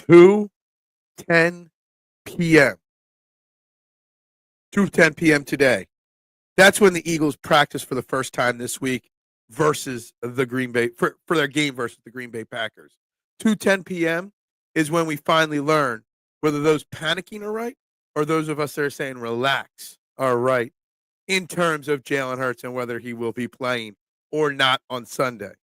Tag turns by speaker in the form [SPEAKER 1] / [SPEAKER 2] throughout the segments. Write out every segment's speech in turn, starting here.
[SPEAKER 1] 2:10 p.m. 2:10 p.m. today. That's when the Eagles practice for the first time this week versus the Green Bay for their game versus the Green Bay Packers. 2:10 p.m. is when we finally learn whether those panicking are right or those of us that are saying relax are right in terms of Jalen Hurts and whether he will be playing or not on Sunday.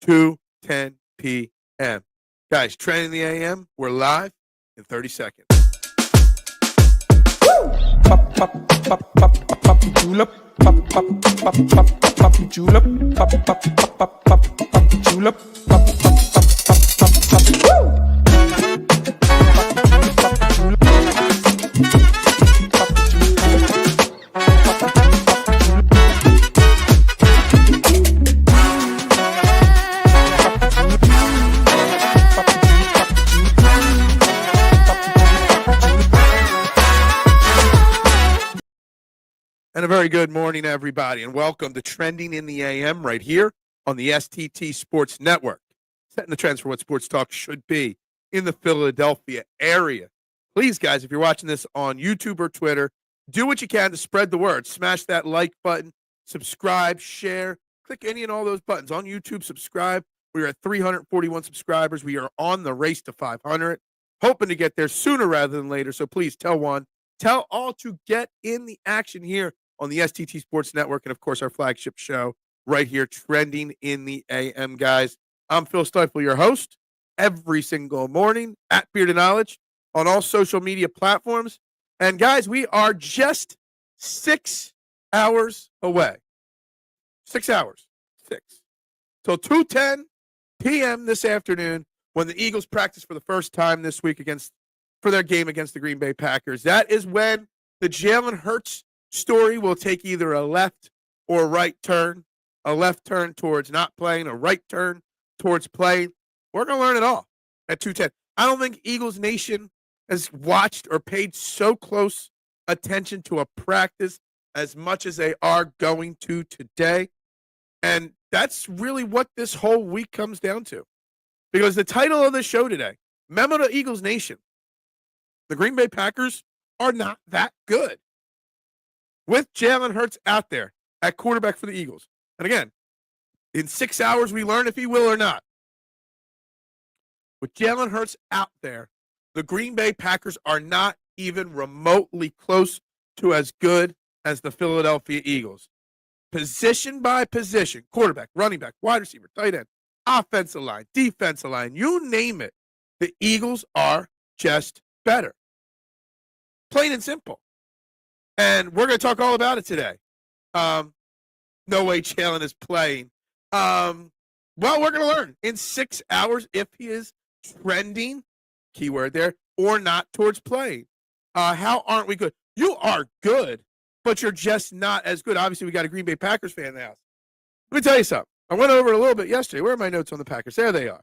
[SPEAKER 1] 2:10 p.m. Guys, training the AM, we're live in 30 seconds.
[SPEAKER 2] Pop, pop, pop, pop, pop, pop, julep. Pop, pop, pop, pop, pop, pop, julep. Pop, pop, pop, pop, pop, pop, julep. Pop, pop, pop, pop, pop, pop, woo!
[SPEAKER 1] And a very good morning, everybody, and welcome to Trending in the AM right here on the STT Sports Network, setting the trends for what sports talk should be in the Philadelphia area. Please, guys, if you're watching this on YouTube or Twitter, do what you can to spread the word. Smash that like button, subscribe, share, click any and all those buttons. On YouTube, subscribe. We are at 341 subscribers. We are on the race to 500, hoping to get there sooner rather than later. So please tell one, tell all to get in the action here on the STT Sports Network, and of course our flagship show right here, Trending in the AM, guys. I'm Phil Stiefel, your host, every single morning at Bearded Knowledge on all social media platforms. And guys, we are just 6 hours away. 6 hours. 6. Till 2:10 p.m. this afternoon when the Eagles practice for the first time this week for their game against the Green Bay Packers. That is when the Jalen Hurts story will take either a left or right turn, a left turn towards not playing, a right turn towards playing. We're going to learn it all at 2:10. I don't think Eagles Nation has watched or paid so close attention to a practice as much as they are going to today. And that's really what this whole week comes down to. Because the title of the show today, Memo to Eagles Nation, the Green Bay Packers are not that good. With Jalen Hurts out there at quarterback for the Eagles. And again, in 6 hours, we learn if he will or not. With Jalen Hurts out there, the Green Bay Packers are not even remotely close to as good as the Philadelphia Eagles. Position by position, quarterback, running back, wide receiver, tight end, offensive line, defensive line, you name it, the Eagles are just better. Plain and simple. And we're going to talk all about it today. No way Jalen is playing. Well, we're going to learn in 6 hours if he is trending, keyword there, or not towards playing. How aren't we good? You are good, but you're just not as good. Obviously, we got a Green Bay Packers fan in the house. Let me tell you something. I went over it a little bit yesterday. Where are my notes on the Packers? There they are.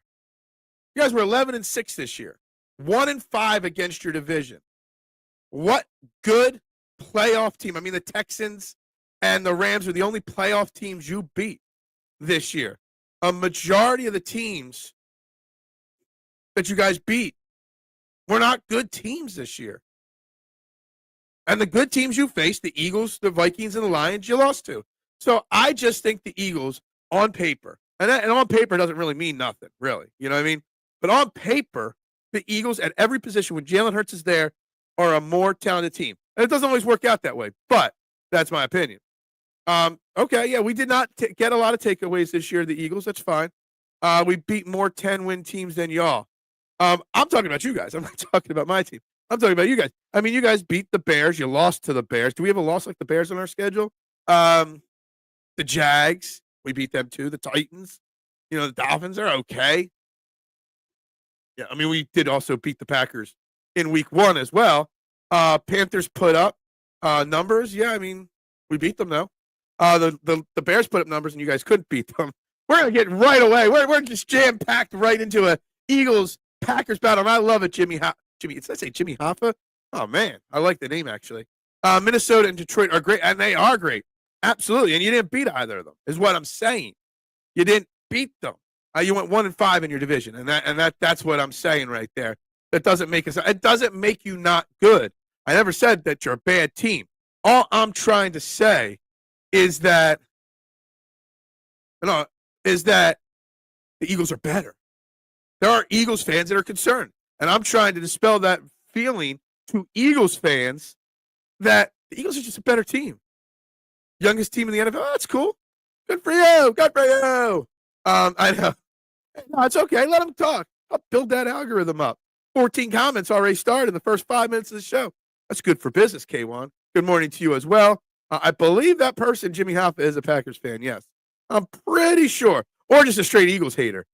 [SPEAKER 1] You guys were 11-6 this year, 1-5 against your division. What good playoff team? I mean, the Texans and the Rams are the only playoff teams you beat this year. A majority of the teams that you guys beat were not good teams this year. And the good teams you faced, the Eagles, the Vikings, and the Lions, you lost to. So I just think the Eagles, on paper, and on paper doesn't really mean nothing, really. You know what I mean? But on paper, the Eagles at every position, when Jalen Hurts is there, are a more talented team. And it doesn't always work out that way, but that's my opinion. Okay, yeah, we did not get a lot of takeaways this year, the Eagles. That's fine. We beat more 10-win teams than y'all. I'm talking about you guys. I'm not talking about my team. I'm talking about you guys. I mean, you guys beat the Bears. You lost to the Bears. Do we have a loss like the Bears on our schedule? The Jags, we beat them too. The Titans, the Dolphins are okay. Yeah, I mean, we did also beat the Packers in week 1 as well. Panthers put up numbers. Yeah, I mean, we beat them though. The Bears put up numbers and you guys couldn't beat them. We're going to get right away. We're just jam-packed right into a Eagles-Packers battle. And I love it, Jimmy, did I say Jimmy Hoffa? Oh, man, I like the name, actually. Minnesota and Detroit are great, and they are great. Absolutely, and you didn't beat either of them, is what I'm saying. You didn't beat them. You went 1-5 in your division, and that's what I'm saying right there. That doesn't make us. It doesn't make you not good. I never said that you're a bad team. All I'm trying to say is that the Eagles are better. There are Eagles fans that are concerned, and I'm trying to dispel that feeling to Eagles fans that the Eagles are just a better team. Youngest team in the NFL. Oh, that's cool. Good for you. Good for you. I know. No, it's okay. Let them talk. I'll build that algorithm up. 14 comments already started in the first 5 minutes of the show. That's good for business, K1. Good morning to you as well. I believe that person, Jimmy Hoffa, is a Packers fan. Yes. I'm pretty sure. Or just a straight Eagles hater.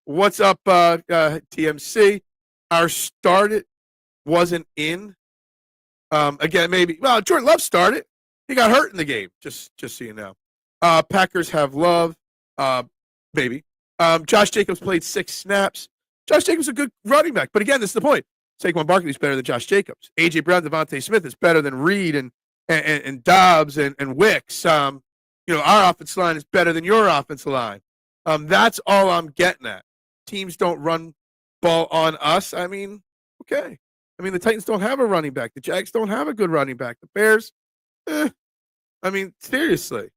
[SPEAKER 1] What's up, TMC? Our started wasn't in. Again, maybe. Well, Jordan Love started. He got hurt in the game, just so you know. Packers have Love, baby. Josh Jacobs played 6 snaps. Josh Jacobs is a good running back. But again, this is the point. Saquon Barkley is better than Josh Jacobs. A.J. Brown, Devontae Smith is better than Reed and Dobbs and Wicks. Our offensive line is better than your offensive line. That's all I'm getting at. Teams don't run ball on us. I mean, okay. I mean, the Titans don't have a running back. The Jags don't have a good running back. The Bears, I mean, seriously.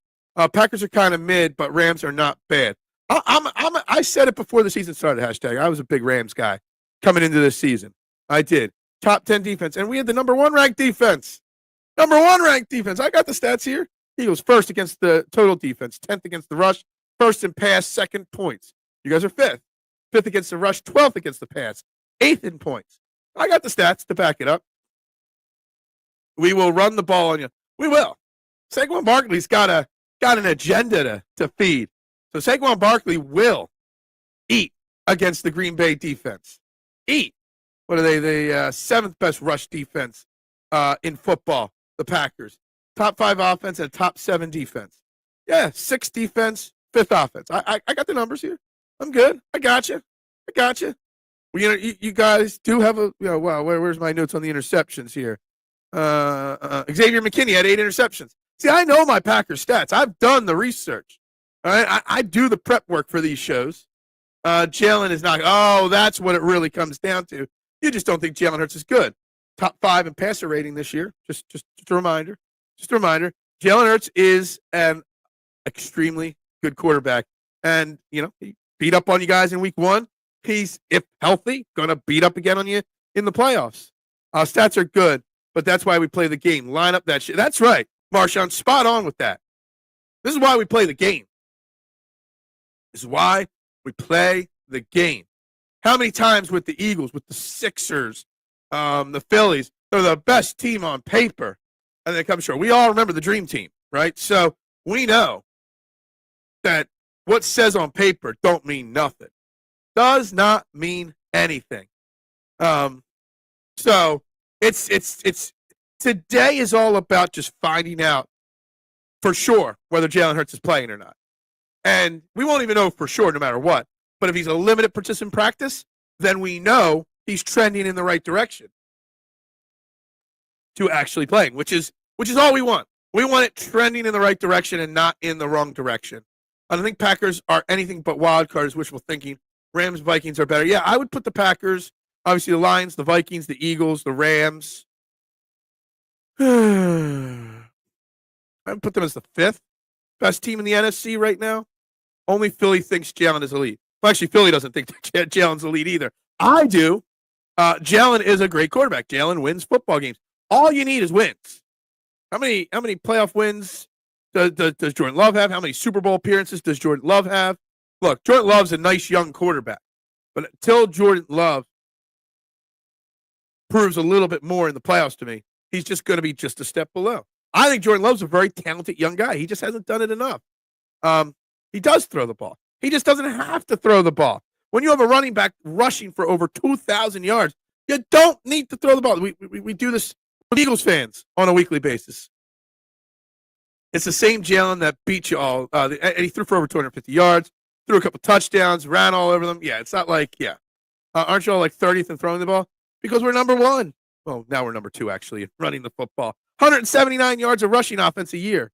[SPEAKER 1] Packers are kind of mid, but Rams are not bad. I said it before the season started, hashtag. I was a big Rams guy coming into this season. I did. Top 10 defense. And we had the number 1 ranked defense. Number 1 ranked defense. I got the stats here. Eagles first against the total defense, 10th against the rush, first in pass, second points. You guys are 5th. 5th against the rush, 12th against the pass, 8th in points. I got the stats to back it up. We will run the ball on you. We will. Saquon Barkley's got an agenda to feed. So Saquon Barkley will eat against the Green Bay defense. Eat. What are they? The 7th best rush defense in football, the Packers. Top 5 offense and top 7 defense. Yeah, 6th defense, 5th offense. I got the numbers here. I'm good. I got you. Well, you guys do have a, wow, where's my notes on the interceptions here? Xavier McKinney had 8 interceptions. See, I know my Packers stats. I've done the research. All right, I do the prep work for these shows. Jalen is not. Oh, that's what it really comes down to. You just don't think Jalen Hurts is good. Top 5 in passer rating this year. Just a reminder. Just a reminder. Jalen Hurts is an extremely good quarterback, and he beat up on you guys in week 1. He's, if healthy, going to beat up again on you in the playoffs. Stats are good, but that's why we play the game. Line up that shit. That's right, Marshawn. Spot on with that. This is why we play the game. This is why we play the game. How many times with the Eagles, with the Sixers, the Phillies, they're the best team on paper, and they come short. We all remember the dream team, right? So we know that what says on paper don't mean nothing. Does not mean anything. So it's today is all about just finding out for sure whether Jalen Hurts is playing or not. And we won't even know for sure no matter what. But if he's a limited participant practice, then we know he's trending in the right direction to actually playing, which is all we want. We want it trending in the right direction and not in the wrong direction. I don't think Packers are anything but wild cards, wishful thinking. Rams, Vikings are better. Yeah, I would put the Packers, obviously the Lions, the Vikings, the Eagles, the Rams. I would put them as the 5th best team in the NFC right now. Only Philly thinks Jalen is elite. Well, actually, Philly doesn't think Jalen's elite either. I do. Jalen is a great quarterback. Jalen wins football games. All you need is wins. How many playoff wins does Jordan Love have? How many Super Bowl appearances does Jordan Love have? Look, Jordan Love's a nice young quarterback. But until Jordan Love proves a little bit more in the playoffs to me, he's just going to be just a step below. I think Jordan Love's a very talented young guy. He just hasn't done it enough. He does throw the ball. He just doesn't have to throw the ball. When you have a running back rushing for over 2,000 yards, you don't need to throw the ball. We do this with Eagles fans on a weekly basis. It's the same Jalen that beat you all. And he threw for over 250 yards, threw a couple touchdowns, ran all over them. Yeah, it's not like, aren't you all like 30th in throwing the ball? Because we're number 1. Well, now we're number 2, actually, in running the football. 179 yards of rushing offense a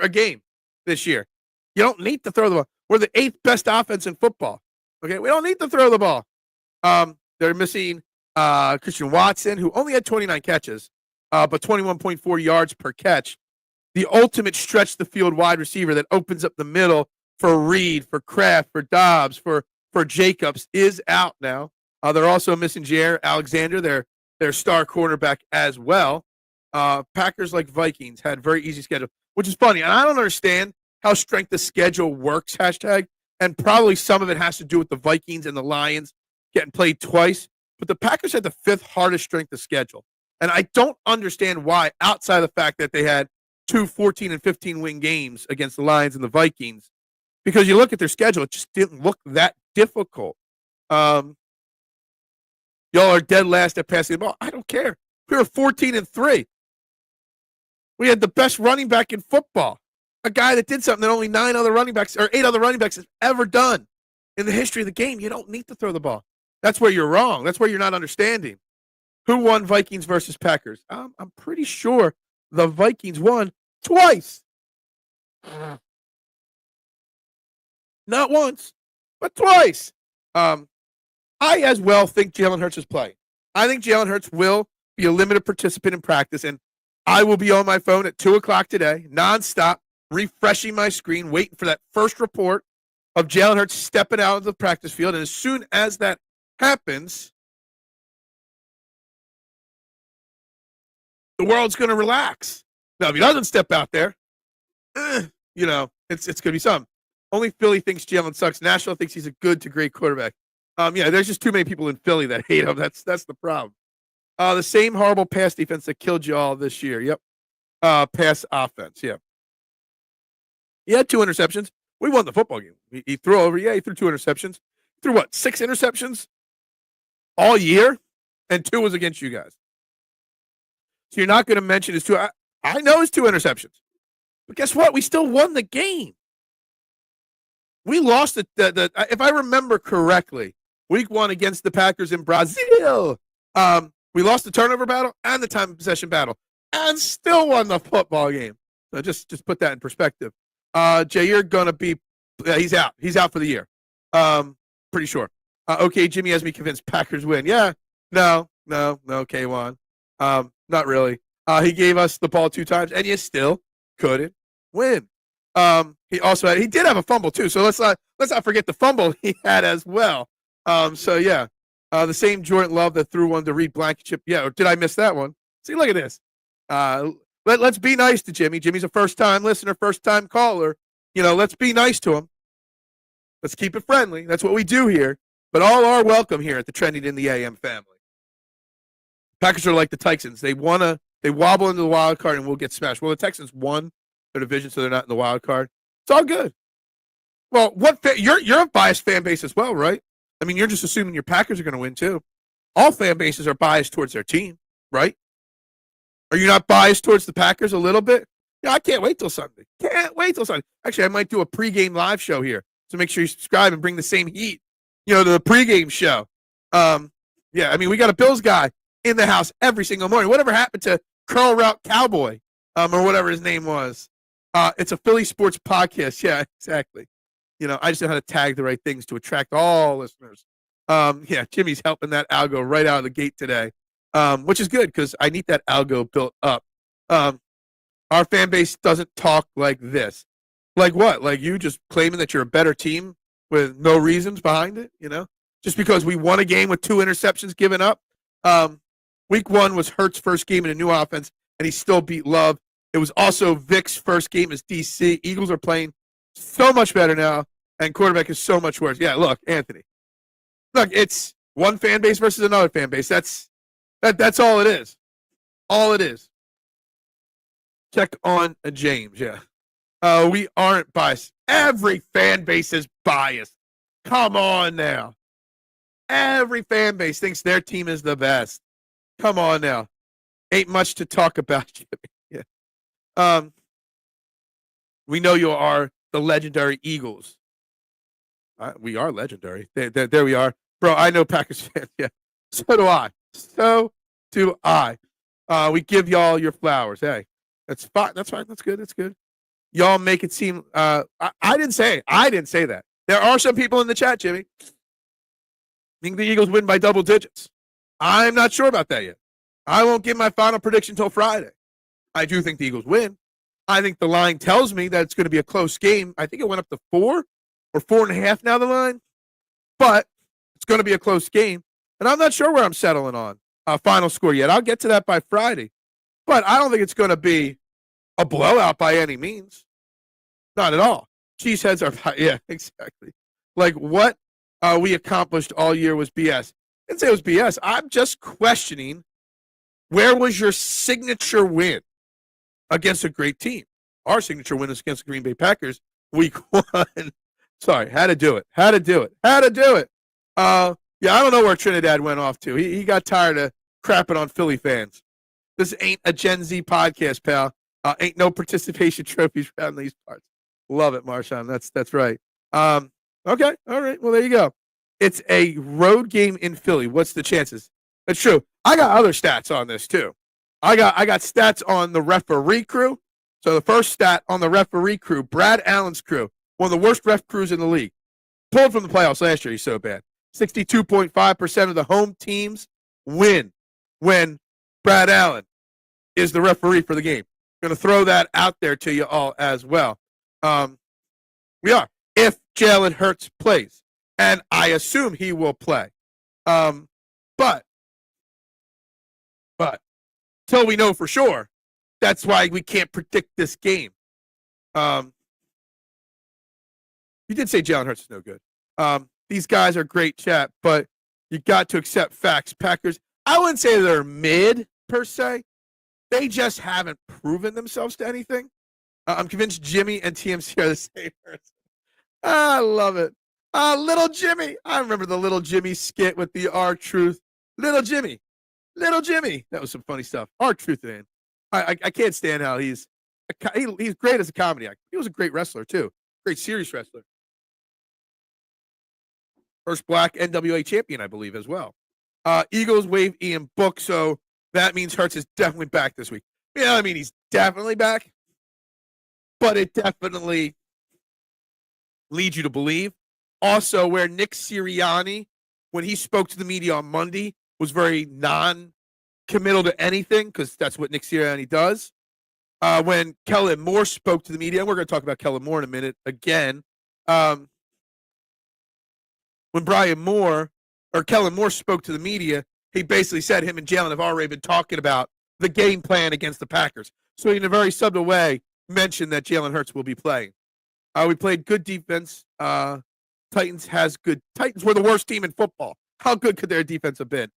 [SPEAKER 1] game this year. You don't need to throw the ball. We're the 8th best offense in football. Okay, we don't need to throw the ball. They're missing Christian Watson, who only had 29 catches, but 21.4 yards per catch. The ultimate stretch the field wide receiver that opens up the middle for Reed, for Kraft, for Dobbs, for Jacobs is out now. They're also missing Jair Alexander, their star cornerback as well. Packers, like Vikings, had very easy schedule, which is funny. And I don't understand how strength of schedule works, hashtag. And probably some of it has to do with the Vikings and the Lions getting played twice. But the Packers had the 5th hardest strength of schedule. And I don't understand why, outside of the fact that they had 2 14 and 15 win games against the Lions and the Vikings. Because you look at their schedule, it just didn't look that difficult. Y'all are dead last at passing the ball. I don't care. We were 14-3. We had the best running back in football. A guy that did something that only 8 other running backs have ever done in the history of the game. You don't need to throw the ball. That's where you're wrong. That's where you're not understanding. Who won Vikings versus Packers? I'm pretty sure the Vikings won twice. Not once, but twice. I as well think Jalen Hurts is playing. I think Jalen Hurts will be a limited participant in practice, and I will be on my phone at 2 o'clock today, nonstop, refreshing my screen, waiting for that first report of Jalen Hurts stepping out of the practice field. And as soon as that happens, the world's going to relax. Now, if he doesn't step out there, it's going to be something. Only Philly thinks Jalen sucks. Nashville thinks he's a good to great quarterback. There's just too many people in Philly that hate him. That's the problem. The same horrible pass defense that killed you all this year. Yep. Pass offense. Yeah. He had 2 interceptions. We won the football game. He threw over. Yeah, he threw 2 interceptions. He threw 6 interceptions all year, and 2 was against you guys. So you're not going to mention his 2. I know his 2 interceptions, but guess what? We still won the game. We lost it. If I remember correctly, week 1 against the Packers in Brazil. We lost the turnover battle and the time of possession battle, and still won the football game. So just put that in perspective. Jair gonna be. He's out. He's out for the year. Pretty sure. Okay, Jimmy has me convinced Packers win. Yeah. No, K1. Not really. He gave us the ball 2 times, and you still couldn't win. He did have a fumble too. So let's not forget the fumble he had as well. The same Jordan Love that threw one to Reed Blankenship. Yeah, or did I miss that one? See, look at this. Let's be nice to Jimmy. Jimmy's a first-time listener, first-time caller. Let's be nice to him. Let's keep it friendly. That's what we do here. But all are welcome here at the Trending in the AM family. Packers are like the Texans. They wobble into the wild card and we'll get smashed. Well, the Texans won their division, so they're not in the wild card. It's all good. Well, you're a biased fan base as well, right? I mean, you're just assuming your Packers are going to win too. All fan bases are biased towards their team, right? Are you not biased towards the Packers a little bit? Yeah, I can't wait till Sunday. Actually, I might do a pregame live show here. So make sure you subscribe and bring the same heat, to the pregame show. We got a Bills guy in the house every single morning. Whatever happened to Curl Route Cowboy, or whatever his name was? It's a Philly sports podcast. Yeah, exactly. I just know how to tag the right things to attract all listeners. Jimmy's helping that algo right out of the gate today, which is good because I need that algo built up. Our fan base doesn't talk like this. Like what? Like you just claiming that you're a better team with no reasons behind it, Just because we won a game with 2 interceptions given up. Week 1 was Hurts' first game in a new offense, and he still beat Love. It was also Vic's first game as DC. Eagles are playing so much better now, and quarterback is so much worse. Yeah, look, Anthony. Look, it's one fan base versus another fan base. That's all it is. All it is. Check on James, yeah. We aren't biased. Every fan base is biased. Come on now. Every fan base thinks their team is the best. Come on now. Ain't much to talk about, Jimmy. Yeah. We know you are the legendary Eagles. We are legendary. There we are. Bro, I know Packers fans. Yeah. So do I. We give y'all your flowers. Hey, that's fine. That's fine. That's good. y'all make it seem. I didn't say. I didn't say that. There are some people in the chat, Jimmy, think the Eagles win by double digits. I'm not sure about that yet. I won't give my final prediction until Friday. I do think the Eagles win. I think the line tells me that it's going to be a close game. I think it went up to 4 or 4.5 now, the line. But it's going to be a close game. And I'm not sure where I'm settling on final score yet. I'll get to that by Friday. But I don't think it's going to be a blowout by any means. Not at all. Cheeseheads are, yeah, exactly. Like what we accomplished all year was BS. I didn't say it was BS. I'm just questioning, where was your signature win against a great team? Our signature win is against the Green Bay Packers week 1. Sorry, had to do it. Yeah, I don't know where Trinidad went off to. He got tired of crapping on Philly fans. This ain't a Gen Z podcast, pal. Ain't no participation trophies around these parts. Love it, Marshawn. That's right. Okay, all right. Well, there you go. It's a road game in Philly. What's the chances? That's true. I got other stats on this too. I got stats on the referee crew. So the first stat on the referee crew, Brad Allen's crew, one of the worst ref crews in the league. Pulled from the playoffs last year. He's so bad. 62.5% of the home teams win when Brad Allen is the referee for the game. Going to throw that out there to you all as well. We are. If Jalen Hurts plays, and I assume he will play. But till we know for sure, that's why we can't predict this game. You did say Jalen Hurts is no good. These guys are great, chat, but you got to accept facts. Packers, I wouldn't say they're mid per se. They just haven't proven themselves to anything. I'm convinced Jimmy and TMC are the same person. I love it. Little Jimmy. I remember the Little Jimmy skit with the R-Truth. Little Jimmy. That was some funny stuff. R-Truth, man. I can't stand how he's great as a comedy actor. He was a great wrestler, too. Great serious wrestler. First black NWA champion, I believe, as well. Eagles waive Ian Book, so that means Hurts is definitely back this week. Yeah, I mean, he's definitely back, but it definitely leads you to believe. Also, where Nick Sirianni, when he spoke to the media on Monday, was very non-committal to anything, because that's what Nick Sirianni does. When Kellen Moore spoke to the media, and we're going to talk about Kellen Moore in a minute again. When Kellen Moore spoke to the media, he basically said him and Jalen have already been talking about the game plan against the Packers. So in a very subtle way, mentioned that Jalen Hurts will be playing. We played good defense. Titans were the worst team in football. How good could their defense have been?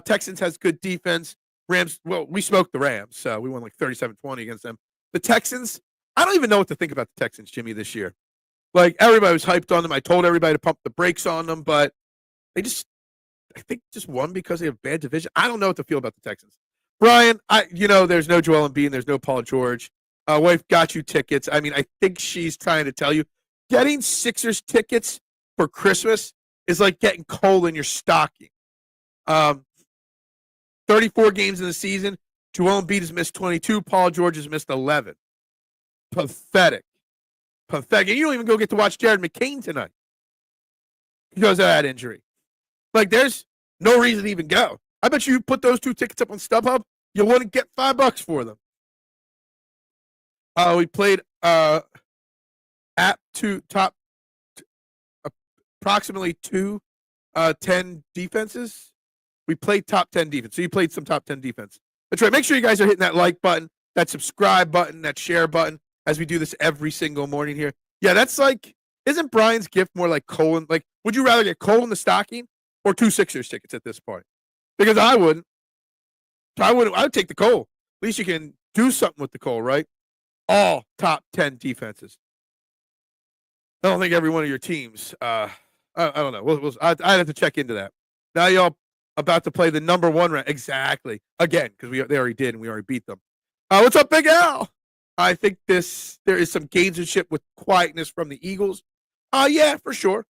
[SPEAKER 1] Texans has good defense. Rams, well, we smoked the Rams, so we won like 37-20 against them. The Texans, I don't even know what to think about the Texans, Jimmy, this year. Like, everybody was hyped on them. I told everybody to pump the brakes on them, but they just won because they have bad division. I don't know what to feel about the Texans. Brian, there's no Joel Embiid and there's no Paul George. Wife got you tickets. I mean, I think she's trying to tell you, getting Sixers tickets for Christmas is like getting coal in your stocking. 34 games in the season. Joel Embiid has missed 22. Paul George has missed 11. Pathetic. And you don't even go get to watch Jared McCain tonight because of that injury. Like, there's no reason to even go. I bet you put those 2 tickets up on StubHub, you wouldn't get $5 for them. We played approximately 10 defenses. We played top 10 defense. So you played some top 10 defense. That's right. Make sure you guys are hitting that like button, that subscribe button, that share button as we do this every single morning here. Yeah, that's like, isn't Brian's gift more like coal? Like, would you rather get coal in the stocking or 2 Sixers tickets at this point? Because I wouldn't. I would take the coal. At least you can do something with the coal, right? All top 10 defenses. I don't think every one of your teams. I don't know. I'd have to check into that. Now y'all about to play the number 1 round. Exactly. Again, because they already did and we already beat them. What's up, Big Al? I think there is some gamesmanship with quietness from the Eagles. Yeah, for sure.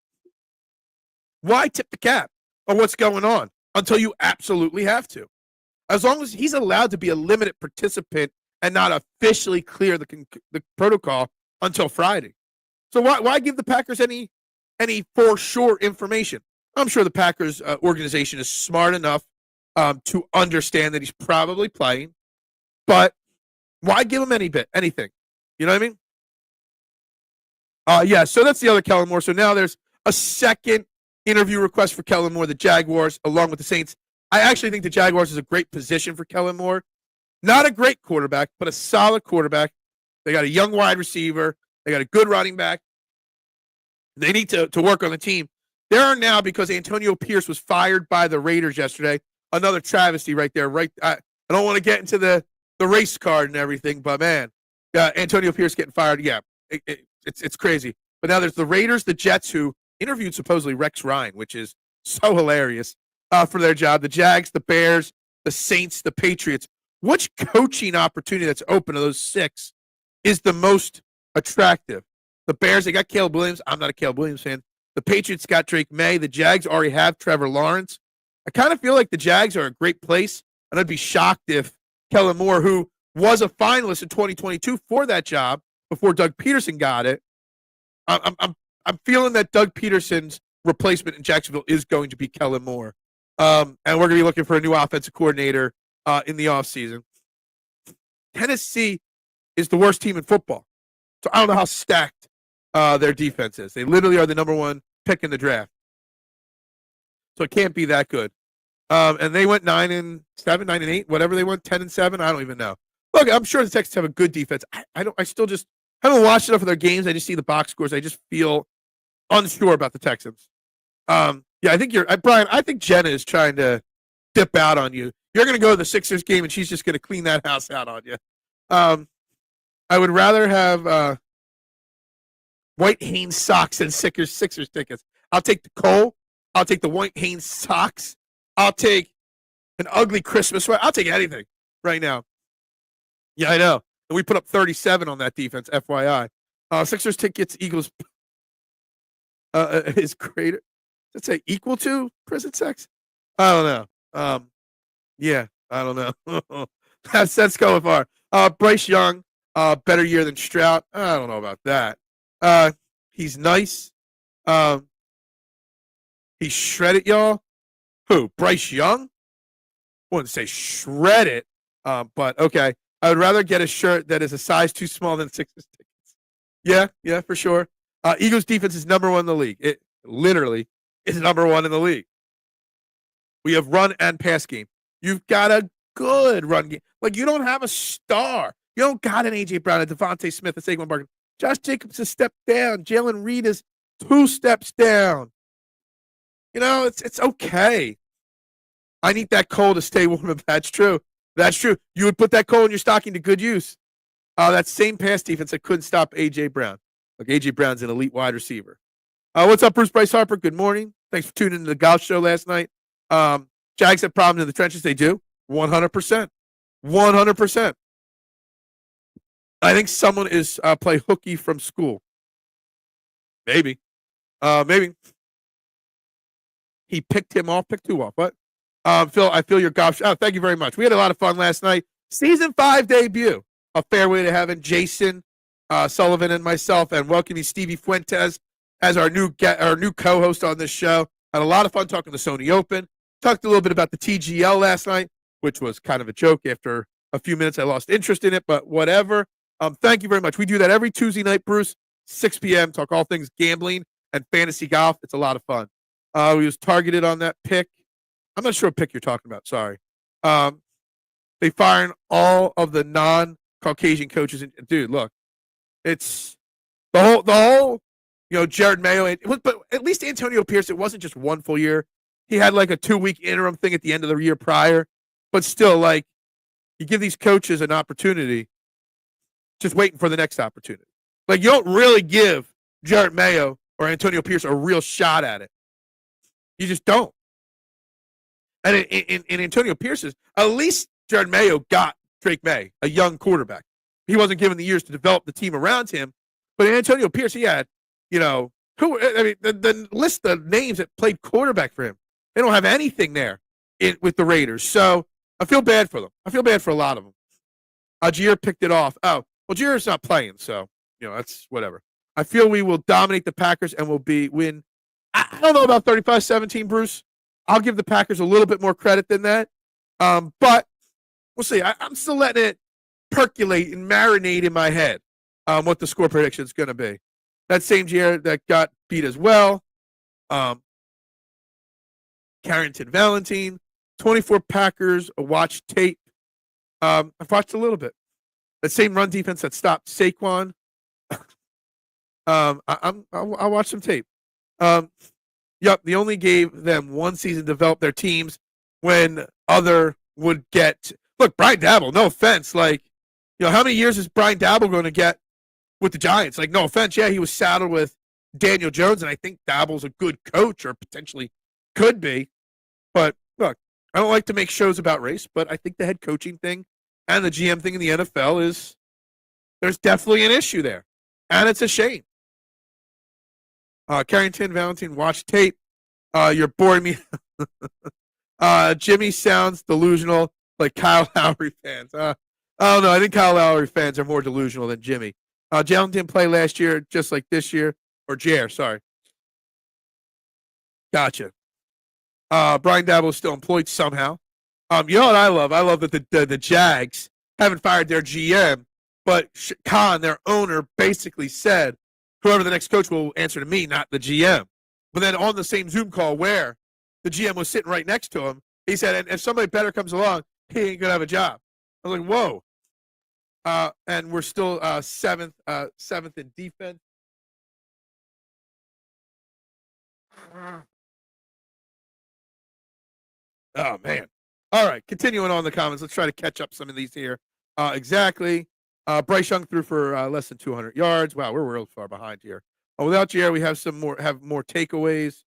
[SPEAKER 1] Why tip the cap on what's going on until you absolutely have to? As long as he's allowed to be a limited participant and not officially clear the protocol, until Friday. So why give the Packers any for sure information? I'm sure the Packers organization is smart enough to understand that he's probably playing, but why give him anything? You know what I mean? Yeah, so that's the other Kellen Moore. So now there's a second interview request for Kellen Moore, the Jaguars, along with the Saints. I actually think the Jaguars is a great position for Kellen Moore. Not a great quarterback, but a solid quarterback. They got a young wide receiver. They got a good running back. They need to work on the team. There are now, because Antonio Pierce was fired by the Raiders yesterday, another travesty right there. I don't want to get into the race card and everything, but man, Antonio Pierce getting fired, yeah, it's crazy. But now there's the Raiders, the Jets, who interviewed supposedly Rex Ryan, which is so hilarious for their job. The Jags, the Bears, the Saints, the Patriots. Which coaching opportunity that's open of those six is the most attractive? The Bears, they got Caleb Williams. I'm not a Caleb Williams fan. The Patriots got Drake May. The Jags already have Trevor Lawrence. I kind of feel like the Jags are a great place, and I'd be shocked if Kellen Moore, who was a finalist in 2022 for that job before Doug Peterson got it, I'm feeling that Doug Peterson's replacement in Jacksonville is going to be Kellen Moore. And we're going to be looking for a new offensive coordinator in the offseason. Tennessee is the worst team in football. So I don't know how stacked their defense is. They literally are the number one pick in the draft. So it can't be that good. And they went 9-7, 9-8, whatever they went, 10-7. I don't even know. Look, I'm sure the Texans have a good defense. I still just haven't watched enough of their games. I just see the box scores. I just feel unsure about the Texans. Yeah, I think Brian. I think Jenna is trying to dip out on you. You're going to go to the Sixers game, and she's just going to clean that house out on you. I would rather have White Hanes socks than Sixers tickets. I'll take the Cole. I'll take the White Hanes socks. I'll take an ugly Christmas sweater. I'll take anything right now. Yeah, I know. And we put up 37 on that defense, FYI. Sixers tickets, Eagles is greater. Let's say equal to prison sex? I don't know. Yeah, I don't know. that's going far. Bryce Young, better year than Stroud. I don't know about that. He's nice. He's shredded, y'all. Who? Bryce Young? I wouldn't say shredded, but okay. I would rather get a shirt that is a size too small than Sixers tickets. Yeah, for sure. Eagles defense is number one in the league. It literally is number one in the league. We have run and pass game. You've got a good run game. Like, you don't have a star. You don't got an A.J. Brown, a Devontae Smith, a Saquon Barkley. Josh Jacobs is a step down. Jalen Reed is 2 steps down. You know, it's okay. I need that coal to stay warm if that's true. That's true. You would put that coal in your stocking to good use. That same pass defense that couldn't stop A.J. Brown. Look, A.J. Brown's an elite wide receiver. What's up, Bruce Bryce Harper? Good morning. Thanks for tuning into the golf show last night. Jags have problems in the trenches. They do. 100%. 100%. I think someone is play hooky from school. Maybe. Maybe. He picked him off. Picked who off? What? Phil, I feel your golf. Oh, thank you very much. We had a lot of fun last night. Season 5 debut. A Fairway to Heaven. Jason Sullivan and myself, and welcoming Stevie Fuentes as our new co-host on this show. Had a lot of fun talking the Sony Open. Talked a little bit about the TGL last night, which was kind of a joke. After a few minutes, I lost interest in it, but whatever. Thank you very much. We do that every Tuesday night, Bruce, 6 p.m. Talk all things gambling and fantasy golf. It's a lot of fun. We was targeted on that pick. I'm not sure what pick you're talking about. Sorry. They firing all of the non-Caucasian coaches. Dude, look, it's the whole, Jared Mayo. But at least Antonio Pierce, it wasn't just one full year. He had like a 2-week interim thing at the end of the year prior. But still, like, you give these coaches an opportunity, just waiting for the next opportunity. Like, you don't really give Jared Mayo or Antonio Pierce a real shot at it. You just don't. And in Antonio Pierce's, at least Jared Mayo got Drake May, a young quarterback. He wasn't given the years to develop the team around him. But in Antonio Pierce, he had, the list of names that played quarterback for him. They don't have anything there with the Raiders. So I feel bad for them. I feel bad for a lot of them. Jair picked it off. Oh, well, Jair's not playing, so that's whatever. I feel we will dominate the Packers and will win. I don't know about 35-17, Bruce. I'll give the Packers a little bit more credit than that. But we'll see. I'm still letting it percolate and marinate in my head what the score prediction is going to be. That same year that got beat as well. Carrington Valentine, 24 Packers, a watch tape. I've watched a little bit. That same run defense that stopped Saquon. I'll watch some tape. Yep, they only gave them one season to develop their teams when other would get. Look, Brian Daboll, no offense. Like, how many years is Brian Daboll going to get with the Giants? Like, no offense. Yeah, he was saddled with Daniel Jones, and I think Daboll's a good coach or potentially could be. But look, I don't like to make shows about race, but I think the head coaching thing and the GM thing in the NFL there's definitely an issue there. And it's a shame. Carrington Valentine, watch tape. You're boring me. Jimmy sounds delusional like Kyle Lowry fans. I don't know. I think Kyle Lowry fans are more delusional than Jimmy. Jalen didn't play last year, just like this year. Or Jair, sorry. Gotcha. Brian Daboll is still employed somehow. You know what I love? I love that the Jags haven't fired their GM, but Khan, their owner, basically said, whoever the next coach will answer to me, not the GM. But then on the same Zoom call where the GM was sitting right next to him, he said, and if somebody better comes along, he ain't going to have a job. I was like, whoa. And we're still seventh in defense. Oh, man. All right, continuing on the comments. Let's try to catch up some of these here. Exactly. Bryce Young threw for less than 200 yards. Wow, we're real far behind here. Without Jair, we have more takeaways.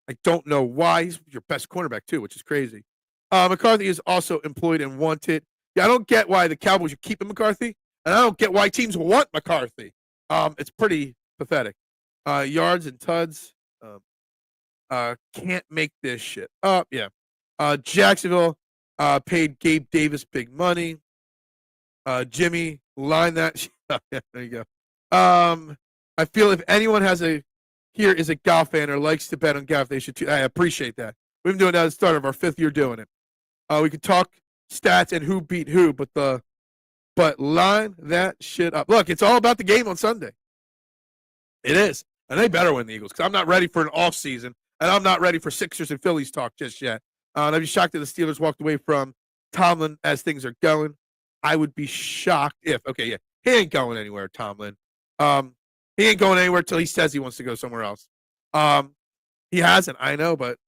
[SPEAKER 1] I don't know why. He's your best cornerback, too, which is crazy. McCarthy is also employed and wanted. Yeah, I don't get why the Cowboys are keeping McCarthy, and I don't get why teams want McCarthy. It's pretty pathetic. Yards and tuds. Can't make this shit up. Yeah. Jacksonville paid Gabe Davis big money. Jimmy, line that. Yeah, there you go. I feel if anyone here is a golf fan or likes to bet on golf, they should too. I appreciate that. We've been doing that at the start of our 5th year doing it. We could talk stats and who beat who, but line that shit up. Look, it's all about the game on Sunday. It is. And they better win the Eagles because I'm not ready for an off season, and I'm not ready for Sixers and Phillies talk just yet. And I'd be shocked if the Steelers walked away from Tomlin as things are going. I would be shocked if, he ain't going anywhere, Tomlin. He ain't going anywhere until he says he wants to go somewhere else. He hasn't, I know, but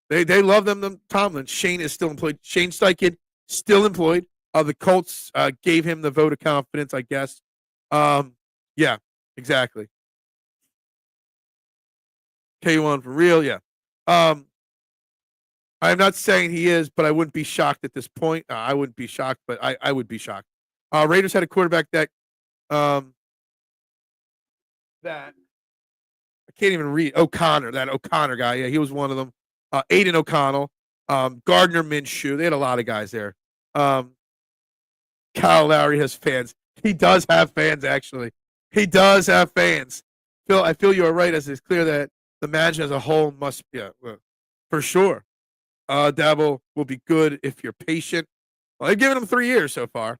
[SPEAKER 1] they love them, Tomlin. Shane is still employed. Shane Steichen, still employed. The Colts gave him the vote of confidence, I guess. Yeah, exactly. K1 for real, yeah. I'm not saying he is, but I wouldn't be shocked at this point. I wouldn't be shocked, but I would be shocked. Raiders had a quarterback that I can't even read. That O'Connor guy. Yeah, he was one of them. Aiden O'Connell, Gardner Minshew. They had a lot of guys there. Kyle Lowry has fans. He does have fans, actually. He does have fans. Phil, I feel you are right, as it's clear that the management as a whole must, for sure. Daboll will be good if you're patient. Well, they've given him 3 years so far.